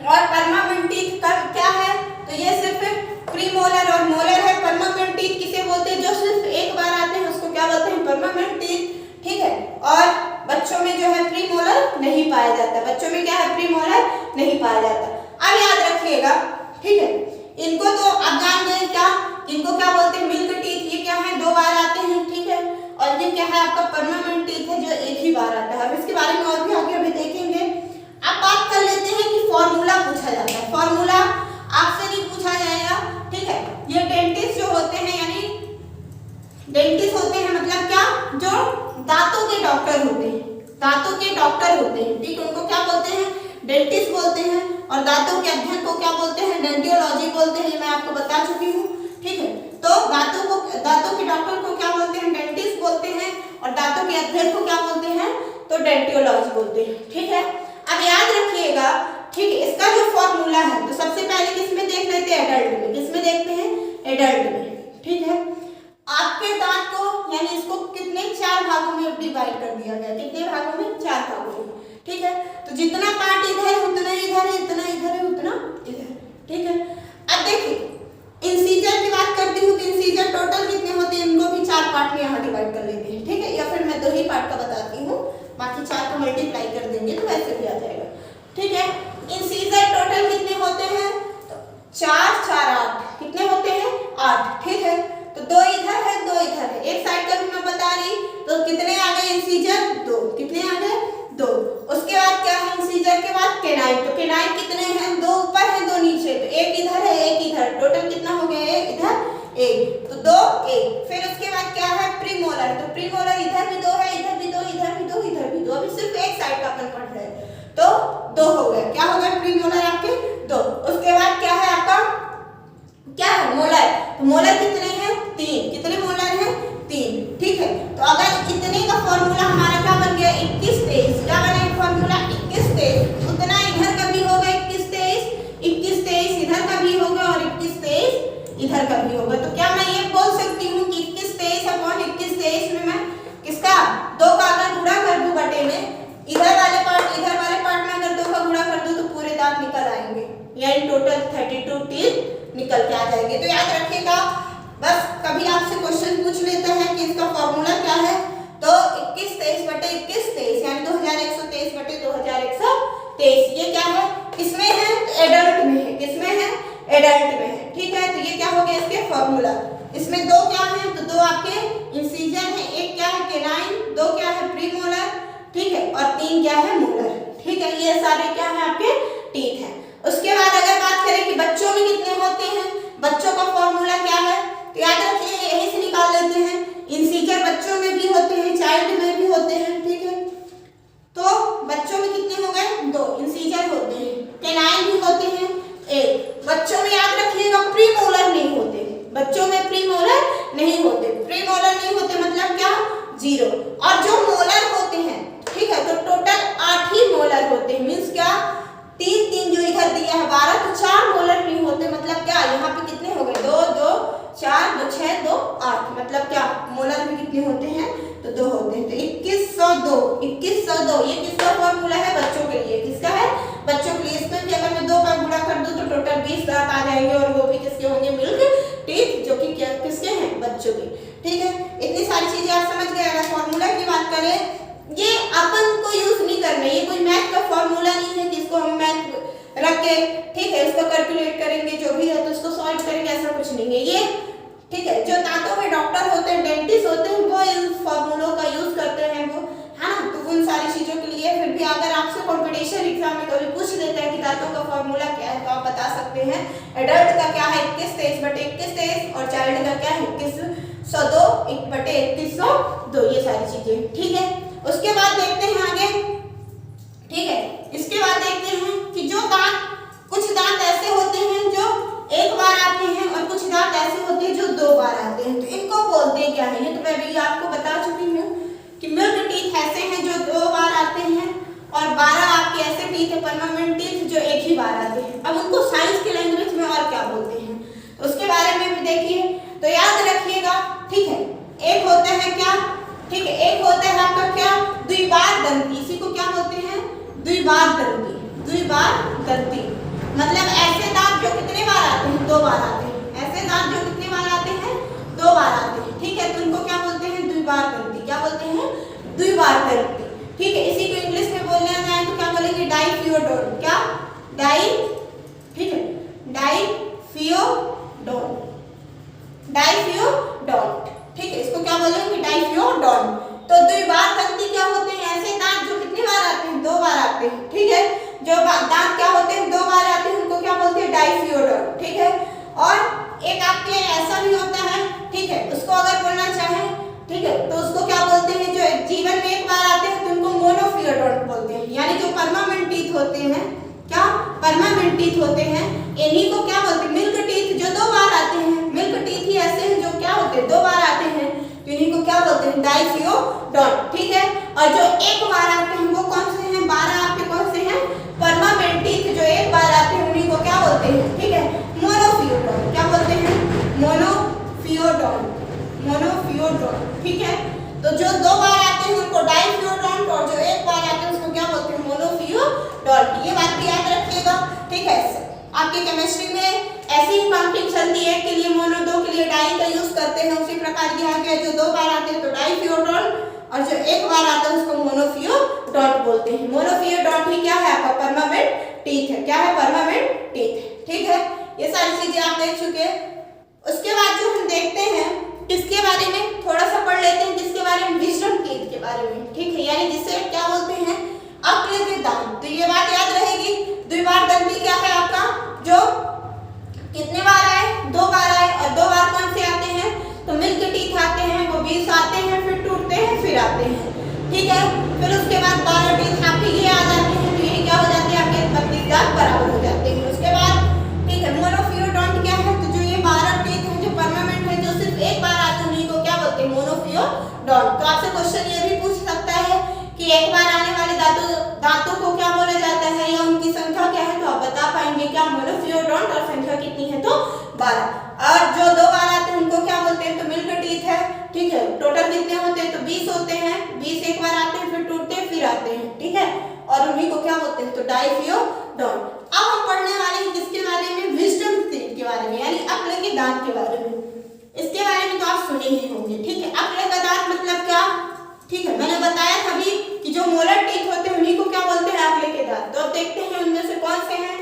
और परमानेंट टीथ का क्या है, तो ये सिर्फ प्रीमोलर और मोलर है। परमानेंट टीथ किसे बोलते हैं, जो सिर्फ एक बार आते हैं, उसको क्या बोलते हैं, परमानेंट टीथ, ठीक है। और बच्चों में जो है प्रीमोलर नहीं पाया जाता। बच्चों में क्या है, प्रीमोलर नहीं पाया जाता। अब याद रखिएगा, ठीक है, इनको तो अब जान गए क्या, इनको क्या बोलते हैं, मिल्क टीथ। ये क्या है, 2 बार आते हैं, ठीक है। और ये क्या है, आपका परमानेंट टीथ है, जो एक ही बार आता है। अब इसके बारे में और भी आगे अभी देखेंगे। अब बात कर लेते हैं कि फॉर्मूला पूछा जाता है। फॉर्मूला आपसे नहीं पूछा जाएगा, ठीक है। ये डेंटिस्ट जो होते हैं, यानी डेंटिस्ट होते हैं, मतलब क्या, जो दांतों के डॉक्टर होते हैं, दांतों के डॉक्टर होते हैं, ठीक है। उनको क्या बोलते हैं, डेंटिस्ट बोलते हैं। और दांतों के अध्ययन को क्या बोलते हैं, डेंटियोलॉजी बोलते हैं। ये मैं आपको बता चुकी हूँ, ठीक है। तो दांतों के डॉक्टर को क्या बोलते हैं, डेंटिस्ट बोलते हैं। और दांतों के अध्ययन को क्या बोलते हैं, तो डेंटियोलॉजी बोलते हैं, ठीक है। अब याद रखिएगा, ठीक है, इसका जो फॉर्मूला है, तो सबसे पहले किसमें देख लेते हैं, एडल्ट में। किसमें देखते हैं, एडल्ट में, ठीक है। आपके दांत को, यानी इसको कितने, 4 भागों में डिवाइड कर दिया गया। कितने भागों में, 4 भागों में, ठीक है। तो जितना पार्ट इधर है, उतना इधर है, इतना इधर है, उतना इधर, ठीक है। अब देखिए, इंसीजर की बात करती हूँ तो इंसीजर टोटल कितने होते हैं इनको भी 4 पार्ट में यहाँ डिवाइड कर लेते हैं, ठीक है, या फिर मैं 2 ही पार्ट का बताती हूँ, बाकी 4 को मल्टीप्लाई कर देंगे तो वैसे भी आ जाएगा, ठीक है। इंसीजर टोटल कितने होते हैं, तो 4 4 8 कितने होते हैं 8, ठीक है। तो 2 इधर है 2 इधर है, एक साइड का भी मैं बता रही, तो कितने आ गए इंसीजर 2, कितने आ गए 2। उसके बाद क्या है इंसीजर के बाद केनाइन, तो केनाइन कितने हैं 2 ऊपर है 2 नीचे, तो एक इधर है एक इधर, टोटल कितना हो गया इधर 1, तो 2 1। फिर उसके बाद क्या है प्रीमोलर, तो प्रीमोलर इधर भी 2 है इधर भी 2 इधर भी 2 इधर भी 2, अभी सिर्फ एक साइड का अपन पढ़ रहे हैं, तो 2 हो गए, क्या हो गया प्रीमोलर आपके 2। उसके बाद क्या है आपका क्या है मोलर, तो मोलर कितने हैं 3, कितने मोलर हैं 3, ठीक है। तो अगर इतने का फॉर्मूला हमारा क्या बन गया 21 23, क्या बना फॉर्मूला 21 23, उतना इधर का भी होगा 21 23, 21 23 इधर का भी होगा और 21 23 इधर का भी होगा। तो क्या मैं ये बोल सकती हूँ कि 21 23 अपॉन 21 23 में मैं किसका 2 का अगर गुणा कर दूं बटे में, इधर वाले पार्ट में अगर 2 का गुणा कर दूं तो पूरे दांत निकल आएंगे, यानी टोटल 32 टीथ निकल के आ जाएंगे। तो याद रखिएगा, बस कभी आपसे क्वेश्चन पूछ लेते हैं कि इसका फॉर्मूला क्या है, तो 21 23 बटे 21 23 यानी 2123 बटे 2123, ये क्या है किसमें है तो एडल्ट में है, किसमें है एडल्ट में है, ठीक है। तो ये क्या हो गया इसके फॉर्मूला, इसमें 2 क्या है तो 2 आपके इंसीजर है, एक क्या है केनाइन, 2 क्या है प्रीमोलर, ठीक है, और 3 क्या है मोलर, ठीक है। ये सारे क्या है आपके टीथ है। उसके बाद अगर बात करें कि बच्चों में कितने होते हैं, बच्चों का फॉर्मूला क्या है, तो याद रखिए यहीं से निकाल लेते हैं, इंसीजर बच्चों में भी होते हैं चाइल्ड में भी होते हैं, ठीक है। तो बच्चों में कितने हो गए 2 इंसीजर होते हैं, केनाइन भी होते हैं 1, बच्चों में याद रखिएगा प्रीमोलर नहीं होते, बच्चों में प्रीमोलर नहीं होते, प्रीमोलर नहीं होते मतलब क्या 0, और जो मोलर होते हैं, ठीक है, तो टोटल 8 ही मोलर होते हैं, मींस क्या 3 3 जो इधर दिया है 12, तो 4 मोलर नहीं होते, मतलब क्या यहाँ पे कितने हो गए 2 2 4 2 6 2 8, मतलब क्या मोलर में कितने होते हैं तो 2 होते हैं। तो 2102 ये किसका फॉर्मूला है बच्चों के लिए, किसका है बच्चों के लिए। इसमें भी अगर मैं 2 का गुणा कर दूं तो टोटल 20 दांत आ जाएंगे, और वो भी किसके होंगे मिल्क टीथ, जो कि क्या किसके हैं बच्चों के, ठीक है। इतनी सारी चीजें आप समझ गए। अगर फॉर्मूला की बात करें, ये अपन को यूज नहीं करना, ये कोई मैथ का फॉर्मूला नहीं है जिसको हम मैथ रख के, ठीक है, इसको कैलकुलेट करेंगे जो भी है तो इसको सॉल्व करेंगे, ऐसा कुछ नहीं है ये, ठीक है। जो दांतों में डॉक्टर होते हैं डेंटिस्ट होते हैं वो इन फॉर्मूलों का यूज करते हैं, वो है ना, तो उन सारी चीजों के लिए। फिर भी अगर आपसे कॉम्पिटिशन एग्जाम में कभी पूछ लेते हैं कि दांतों का फॉर्मूला क्या है तो आप बता सकते हैं, एडल्ट का क्या है 21 23 बटे 21 23, और चाइल्ड का क्या है 2102 बटे 2102, ये सारी चीजें, ठीक है। उसके बाद देखते हैं आगे, ठीक है, इसके बाद देखते हैं कि जो दांत, कुछ दांत ऐसे होते हैं जो एक बार आते हैं और कुछ दांत ऐसे होते हैं जो 2 बार आते हैं, तो इनको बोलते हैं क्या है, ये तो मैं भी आपको बता चुकी हूँ कि मिल्क टीथ ऐसे हैं जो 2 बार आते हैं, और 12 आपके ऐसे टीथ है परमानेंट टीथ जो एक ही बार आते हैं। अब उनको साइंस के लैंग्वेज में और क्या बोलते हैं तो उसके बारे में भी देखिए, तो याद रखिएगा, ठीक है। एक होता है क्या, ठीक है, एक होता है आपका क्या द्विबार दंती, इसी को क्या बोलते हैं द्विबार दंती, द्विबार दंती, मतलब ऐसे दांत जो कितने बार आते हैं 2 बार आते हैं, ऐसे दांत जो कितने बार आते हैं 2 बार आते हैं, ठीक है। तो उनको क्या बोलते हैं द्विबार दंती, क्या बोलते हैं द्विबार दंती, ठीक है। इसी को इंग्लिश में बोलने जाए तो क्या बोलेंगे डाइफियोडोंट, क्या डाई, ठीक है, डाइफियोडोंट, डाइफियोडोंट, ठीक है, इसको क्या बोलेंगे डाइफियोडोंट। तो द्विबार दंती क्या होते हैं, ऐसे दांत जो कितने बार आते हैं 2 बार आते हैं, ठीक है। जो दांत क्या होते हैं 2 बार आते हैं उनको क्या बोलते हैं डाइफियोडोंट, ठीक है। और एक आपके ऐसा भी होता है, ठीक है, उसको अगर बोलना चाहे, ठीक है, तो उसको क्या बोलते हैं जो जीवन में एक बार आते हैं तो उनको मोनोफियोडोंट बोलते हैं, यानी जो परमानेंट टीथ होते हैं, क्या परमानेंट टीथ होते हैं, इन्हीं को क्या बोलते हैं मिल्क टीथ, जो 2 बार आते हैं, मिल्क टीथ ही ऐसे हैं जो क्या होते हैं 2 बार आते हैं, तो इन्हीं को क्या बोलते हैं डाइफियोडोंट, ठीक है। और जो एक बार आते हैं वो कौन से हैं 12 आपके कौन से हैं परमानेंट टीथ जो एक बार आते हैं उन्हीं को क्या बोलते हैं, ठीक है, मोनोफियोडोंट, क्या बोलते हैं मोनोफियोडोंट, मोनोफियोडोंट, ठीक है। तो जो 2 बार आते हैं उनको डाइफियोडोंट, और जो एक बार आते हैं उसको क्या बोलते हैं मोनोफियोडोंट, ये बात भी याद रखिएगा, ठीक है। आपके केमिस्ट्री में ऐसी ही काउंटिंग चलती है, एक के लिए मोनो, दो के लिए डाई का यूज करते हैं। उसी प्रकार यहाँ के जो 2 बार आते हैं तो डाइफियोडोंट, और जो 1 बार आता है उसको मोनोफियोडोंट बोलते हैं। मोनोफियोडोंट ही क्या है आपका परमानेंट टीथ है। क्या है? परमानेंट टीथ है। ठीक है, ये सारी चीजें आप देख चुके हैं। उसके बाद जो हम देखते हैं किसके बारे में थोड़ा सा पढ़ लेते हैं, किसके बारे में? विजडम टीथ के बारे में। ठीक है, यानी जिसे क्या बोलते हैं? अक्ल के दांत। तो ये बात याद रहेगी, द्विबार दंती क्या है आपका? जो कितने बार आए? 2 बार आए। और 2 बार कौन से आते हैं? तो मिल्क टीथ आते हैं, वो 20 आते हैं, फिर टूटते हैं, फिर आते हैं। ठीक है, फिर उसके बाद 12 टीथ आपके ये आ जाते हैं, तो ये क्या हो जाते हैं आपके 32 दांत बराबर हो जाते हैं। उसके बाद ठीक है, मोनोफियोडोंट क्या है? तो जो ये 12 टीथ है जो परमानेंट है, जो सिर्फ 1 बार आते हैं, उन्हीं को क्या बोलते हैं? मोनोफियोडोंट। तो आपसे क्वेश्चन ये भी पूछ सकता है कि 1 बार आने वाले दांतों को क्या बोला जाता है या उनकी संख्या क्या है? तो आप बता पाएंगे क्या? मोनोफियोडोंट, और संख्या कितनी है? तो 12। और जो 2 बार आते हैं उनको क्या बोलते हैं? तो मिल्क टीथ है। ठीक है, टोटल कितने होते हैं? तो 20 होते हैं। 20 1 बार आते हैं, फिर टूटते हैं, फिर आते हैं। ठीक है, और उन्हीं को क्या बोलते हैं? तो डाइफियोडोंट। अब हम पढ़ने वाले हैं किसके बारे में? विजडम टीथ के बारे में, यानी अक्ल के दांत के बारे में। इसके बारे में तो आप सुने ही होंगे। ठीक है, अक्ल का दांत मतलब क्या? ठीक है, मैंने बताया था अभी कि जो मोलर टीथ होते हैं उन्हीं को क्या बोलते हैं? अक्ल के दांत। तो अब देखते हैं उनमें से कौन से हैं,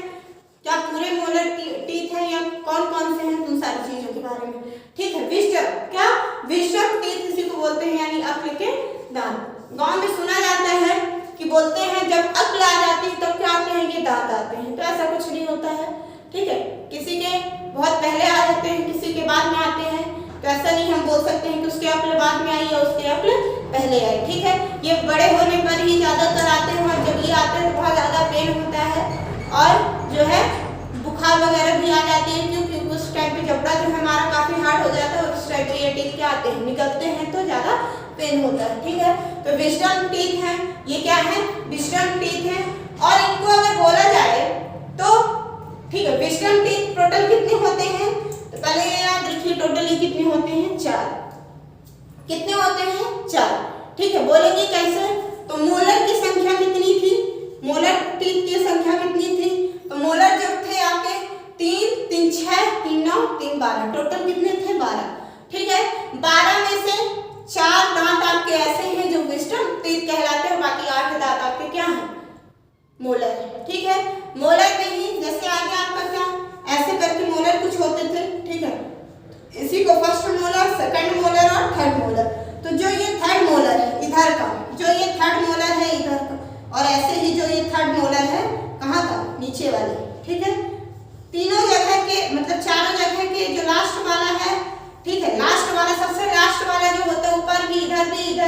क्या पूरे मोलर टीथ हैं या कौन कौन से हैं, उन सारी चीजों के बारे में। ठीक है, विजडम क्या? विजडम टीथ इसी को बोलते हैं, यानी अक्ल के दांत। गांव में सुना जाता है कि बोलते हैं जब अक्ल आ जाती है तब क्या आते हैं? ये दांत आते हैं। तो ऐसा कुछ नहीं होता है। ठीक है, किसी के बहुत पहले आ जाते हैं, किसी के बाद में आते हैं। तो ऐसा नहीं हम बोल सकते हैं कि उसके अक्ल बाद में आई या उसके अक्ल पहले आई। ठीक है, ये बड़े होने पर ही ज्यादातर आते हैं, और जब ये आते हैं तो बहुत ज्यादा पेन होता है और जो है बुखार वगैरह भी आ जाती है, क्योंकि उस टाइम पे जबड़ा जो है हमारा काफी हार्ड हो जाता है, और उस टाइम पे ये टीथ क्या आते हैं? निकलते हैं, तो ज्यादा पेन होता है। ठीक है, तो विजडम टीथ है, ये क्या है? विजडम टीथ है। और इनको अगर बोला जाए तो ठीक है, विजडम टीथ टोटल कितने होते हैं? तो पहले याद रखिए टोटली कितने होते हैं? 4। कितने होते हैं? 4। ठीक है, बोलेंगे कैसे? तो मोलर की संख्या कितनी थी? मोलर टीथ की संख्या कितनी थी? तो मोलर जब थे आपके 3 3 6 3 9 3 12, टोटल कितने थे? 12। ठीक है, 12 में से 4 दांत आपके ऐसे हैं जो विजडम टीथ कहलाते हैं, बाकी 8 दांत आपके क्या हैं? मोलर है। ठीक है, मोलर में ही जैसे आगे आपका क्या ऐसे करके मोलर कुछ होते थे। ठीक है, इसी को फर्स्ट मोलर, सेकंड मोलर और थर्ड मोलर। तो जो ये थर्ड मोलर है इधर का, जो ये थर्ड मोलर है इधर का, और ऐसे ही जो ये थर्ड मोलर है कहाँ का? नीचे वाले। ठीक है, तीनों जगह के मतलब चारों जगह के जो लास्ट वाला है, ठीक है, लास्ट वाला सबसे लास्ट वाला जो होता है ऊपर भी, इधर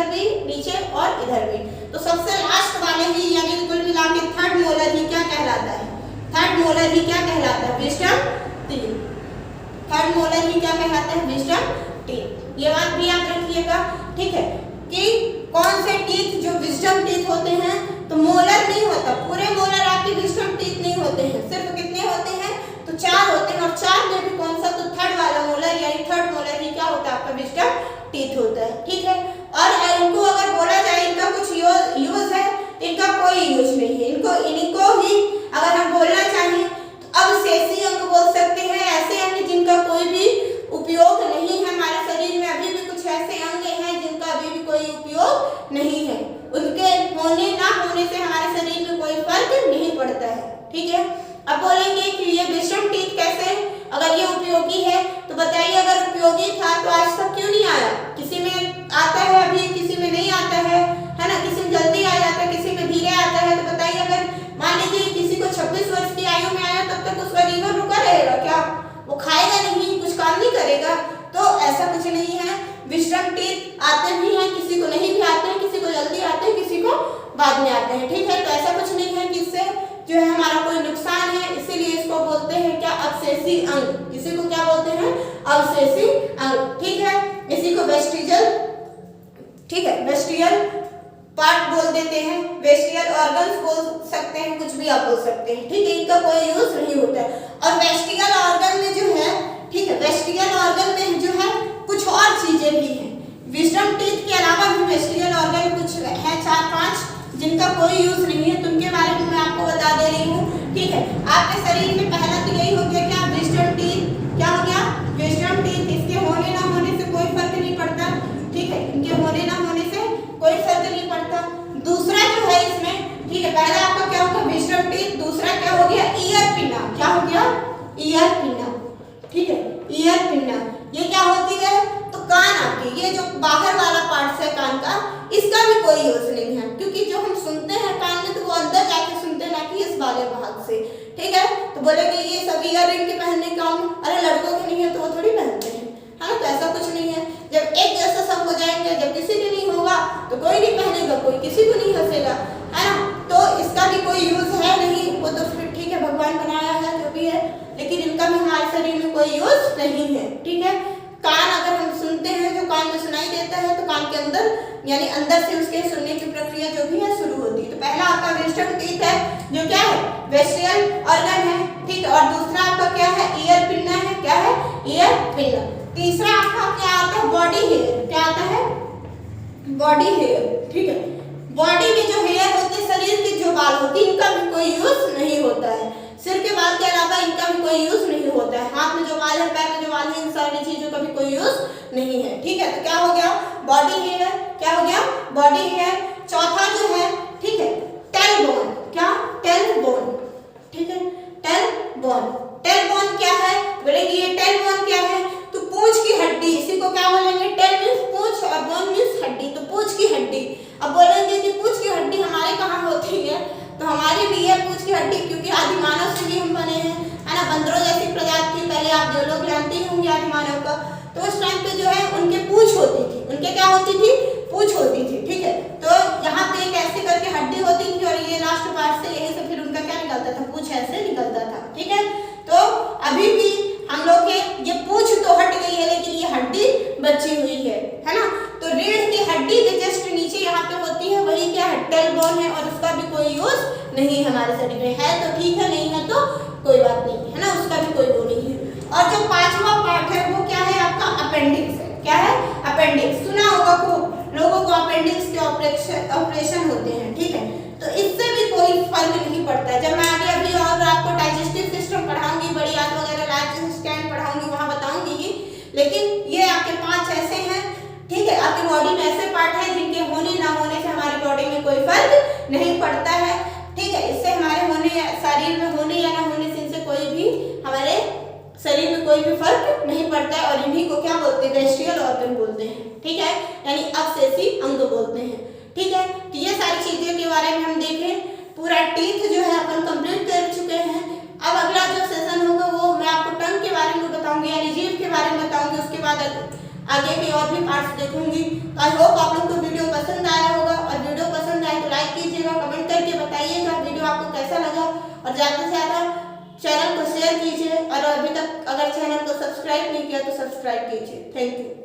भी, नीचे और इधर भी, तो सबसे लास्ट वाले ही यानी कुल मिला के थर्ड मोलर ही क्या कहलाता है? थर्ड मोलर ही क्या कहलाता है? Wisdom teeth. थर्ड मोलर ही क्या कहलाता है? Wisdom teeth. ये बात भी याद रखिएगा। ठीक है, कि कौन से टीथ जो विजडम टीथ होते हैं? तो मोलर नहीं होता, पूरे मोलर आपके विजडम टीथ नहीं होते हैं। सिर्फ कितने होते हैं? तो 4 होते हैं, और 4 में भी कौन सा? तो थर्ड वाला मोलर यानी थर्ड मोलर ही क्या होता है? आपका विजडम टीथ होता है। ठीक है, और इनको अगर बोला जाए इनका कुछ यूज है, इनका कोई यूज नहीं है। इनको ही अगर हम बोलना चाहें तो अवशेषी अंग बोल सकते हैं, ऐसे अंग जिनका कोई भी उपयोग नहीं है। हमारे शरीर में अभी भी कुछ ऐसे अंग हैं जिनका अभी भी कोई उपयोग नहीं है, उनके होने ना होने से हमारे शरीर में कोई फर्क नहीं पड़ता है। ठीक है, अब बोलेंगे कि ये विजडम टीथ कैसे, अगर ये उपयोगी है तो बताइए, अगर उपयोगी था तो आज तक क्यों नहीं आया? किसी में आता है अभी, किसी में नहीं आता है ना, किसी में जल्दी आ जाता है, किसी में धीरे आता है। तो बताइए, अगर मान लीजिए किसी को 26 वर्ष की आयु में आया, तब तक उसका लीवर रुका रहेगा क्या? वो खाएगा नहीं, कुछ काम नहीं करेगा? तो ऐसा कुछ नहीं है। विजडम टीथ आते भी हैं, किसी को नहीं भी आते हैं, किसी को जल्दी आते हैं, किसी को बाद में आते हैं। ठीक है, तो ऐसा कुछ नहीं है कि इससे जो है हमारा कोई नुकसान है, इसीलिए इसको बोलते हैं क्या? अवशेषी अंग। इसी को क्या बोलते हैं? अवशेषी अंग। ठीक है, इसी को वेस्टिजियल, ठीक है, वेस्टिजियल पार्ट बोल देते हैं, वेस्टिजियल ऑर्गन्स बोल सकते हैं, कुछ भी आप बोल सकते हैं। ठीक है, इनका कोई यूज नहीं होता है। और वेस्टिजियल ऑर्गन में जो है, ठीक है, वेस्टिजियल ऑर्गन में जो है कुछ और चीजें भी हैं। विजडम टीथ के अलावा भी वेस्टिजियल ऑर्गन कुछ है 4-5 जिनका कोई यूज नहीं है, तुमके बारे में मैं आपको बता दे रही हूँ। ठीक है, आपके शरीर में पहला तो यही हो गया कि आप विजडम टीथ ठीक है, पहला आपका क्या होगा विजडम टीथ, दूसरा क्या हो गया ईयर पिन्ना, क्या हो गया ईयर पिन्ना, ठीक है ईयर पिन्ना। ये क्या होती है तो कान आपकी ये जो बाहर वाला पार्ट है कान का, इसका भी कोई यूज नहीं है, क्योंकि जो हम सुनते हैं कान में तो वो अंदर जाके सुनते हैं ना कि इस वाले भाग से, ठीक है। तो बोलेंगे ये सब ईयर रिंग के पहनने का, अरे लड़कों के नहीं है तो वो थोड़ी पहनते हैं, है ना। तो ऐसा कुछ नहीं है, जब एक जैसा सब हो जाएंगे, जब किसी के नहीं होगा तो कोई नहीं पहनेगा, कोई किसी को नहीं हंसेगा, है ना। तो इसका भी कोई यूज है नहीं, वो तो फिर ठीक है भगवान बनाया है जो भी है, लेकिन इनका भी हमारे शरीर में कोई यूज नहीं है, ठीक है। कान अगर हम सुनते हैं, जो कान में सुनाई देता है, तो कान के अंदर यानी अंदर से उसके सुनने की प्रक्रिया जो भी है शुरू होती है। तो पहला आपका विजडम टीथ है जो क्या है वेस्टिबल ऑर्गन है, ठीक है। और दूसरा आपका क्या है ईयर पिन्ना है, क्या है ईयर पिन्ना। तीसरा आपका क्या आता है बॉडी हेयर, क्या आता है बॉडी हेयर, ठीक है। बॉडी में जो हेयर होते हैं, शरीर के जो बाल होते हैं, इनका भी कोई यूज नहीं होता है, सिर के बाल के अलावा इनका भी कोई यूज नहीं होता है। हाथ में जो बाल है, पैर में जो बाल है, इन सारी चीजों का भी कोई यूज नहीं है, ठीक है। तो क्या हो गया बॉडी हेयर, क्या हो गया बॉडी हेयर। चौथा जो है, ठीक है टेल बोन, क्या टेल बोन, ठीक है टेल बोन। टेल बोन क्या है बोलेंगे, ये टेल बोन क्या है तो पूंछ की हड्डी, इसी को क्या बोलेंगे टेल मींस पूंछ और बोन मींस हड्डी, तो पूंछ की हड्डी। अब बोलेंगे कि पूंछ की हड्डी हमारे कहाँ होती है, तो हमारी भी है पूंछ की हड्डी, क्योंकि आदि मानव से भी हम बने हैं, है ना। बंदरों जैसी प्रजाति, पहले आप जो लोग जानते ही होंगे आदि मानव का, तो उस टाइम पे जो है उनके पूंछ होती थी, उनके क्या होती थी पूंछ होती थी, ठीक है। तो यहाँ पे एक ऐसे करके हड्डी होती थी, और ये लास्ट पार्ट से यही से फिर उनका क्या निकलता था, पूंछ ऐसे निकलता था, ठीक है। तो अभी भी हम लोग के ये पूंछ तो हट गई है, लेकिन ये हड्डी बची हुई है ना। तो रीढ़ की हड्डी के जस्ट नीचे यहाँ पे होती है, वही क्या है टेल बोन है, और उसका भी कोई यूज नहीं है हमारे शरीर में, है तो ठीक है, नहीं है तो कोई बात नहीं है ना, उसका भी कोई वो नहीं है। और जो पांचवा पार्ट है वो क्या है आपका अपेंडिक्स है, क्या है अपेंडिक्स। सुना होगा खूब लोगों को अपेंडिक्स के ऑपरेशन होते हैं, ठीक है। तो इससे भी कोई फर्क नहीं पड़ता है। जब मैं आगे अभी और आपको डाइजेस्टिव सिस्टम पढ़ाऊंगी, बड़ी आंत वगैरह लाइफ स्टैंड पढ़ाऊंगी, वहां बताऊंगी ही, लेकिन ये आपके 5 ऐसे हैं, ठीक है। आपकी बॉडी में ऐसे पार्ट है जिनके होने ना होने से हमारी बॉडी में कोई फर्क नहीं पड़ता है, ठीक है। इससे हमारे होने शरीर में होने या ना होने से इनसे कोई भी हमारे शरीर में कोई भी फर्क नहीं पड़ता है, और इन्हीं को क्या बोलते हैं वेस्टिबल ऑर्गन बोलते हैं, ठीक है, यानी अवशेषी अंग बोलते हैं, ठीक है। तो ये सारी चीजें के बारे में हम देखें, पूरा टीथ जो है अपन कंप्लीट कर चुके हैं। अब अगला जो सेशन होगा वो मैं आपको टंग के बारे में बताऊंगी, यानी जीभ के बारे में बताऊंगी, उसके बाद आगे के और भी पार्ट्स देखूंगी। आई होप आप लोग को वीडियो पसंद आया होगा, और वीडियो पसंद आए तो लाइक कीजिएगा, कमेंट करके बताइएगा वीडियो आपको कैसा लगा, और ज़्यादा से ज़्यादा चैनल को शेयर कीजिए, और अभी तक अगर चैनल को सब्सक्राइब नहीं किया तो सब्सक्राइब कीजिए। Thank you.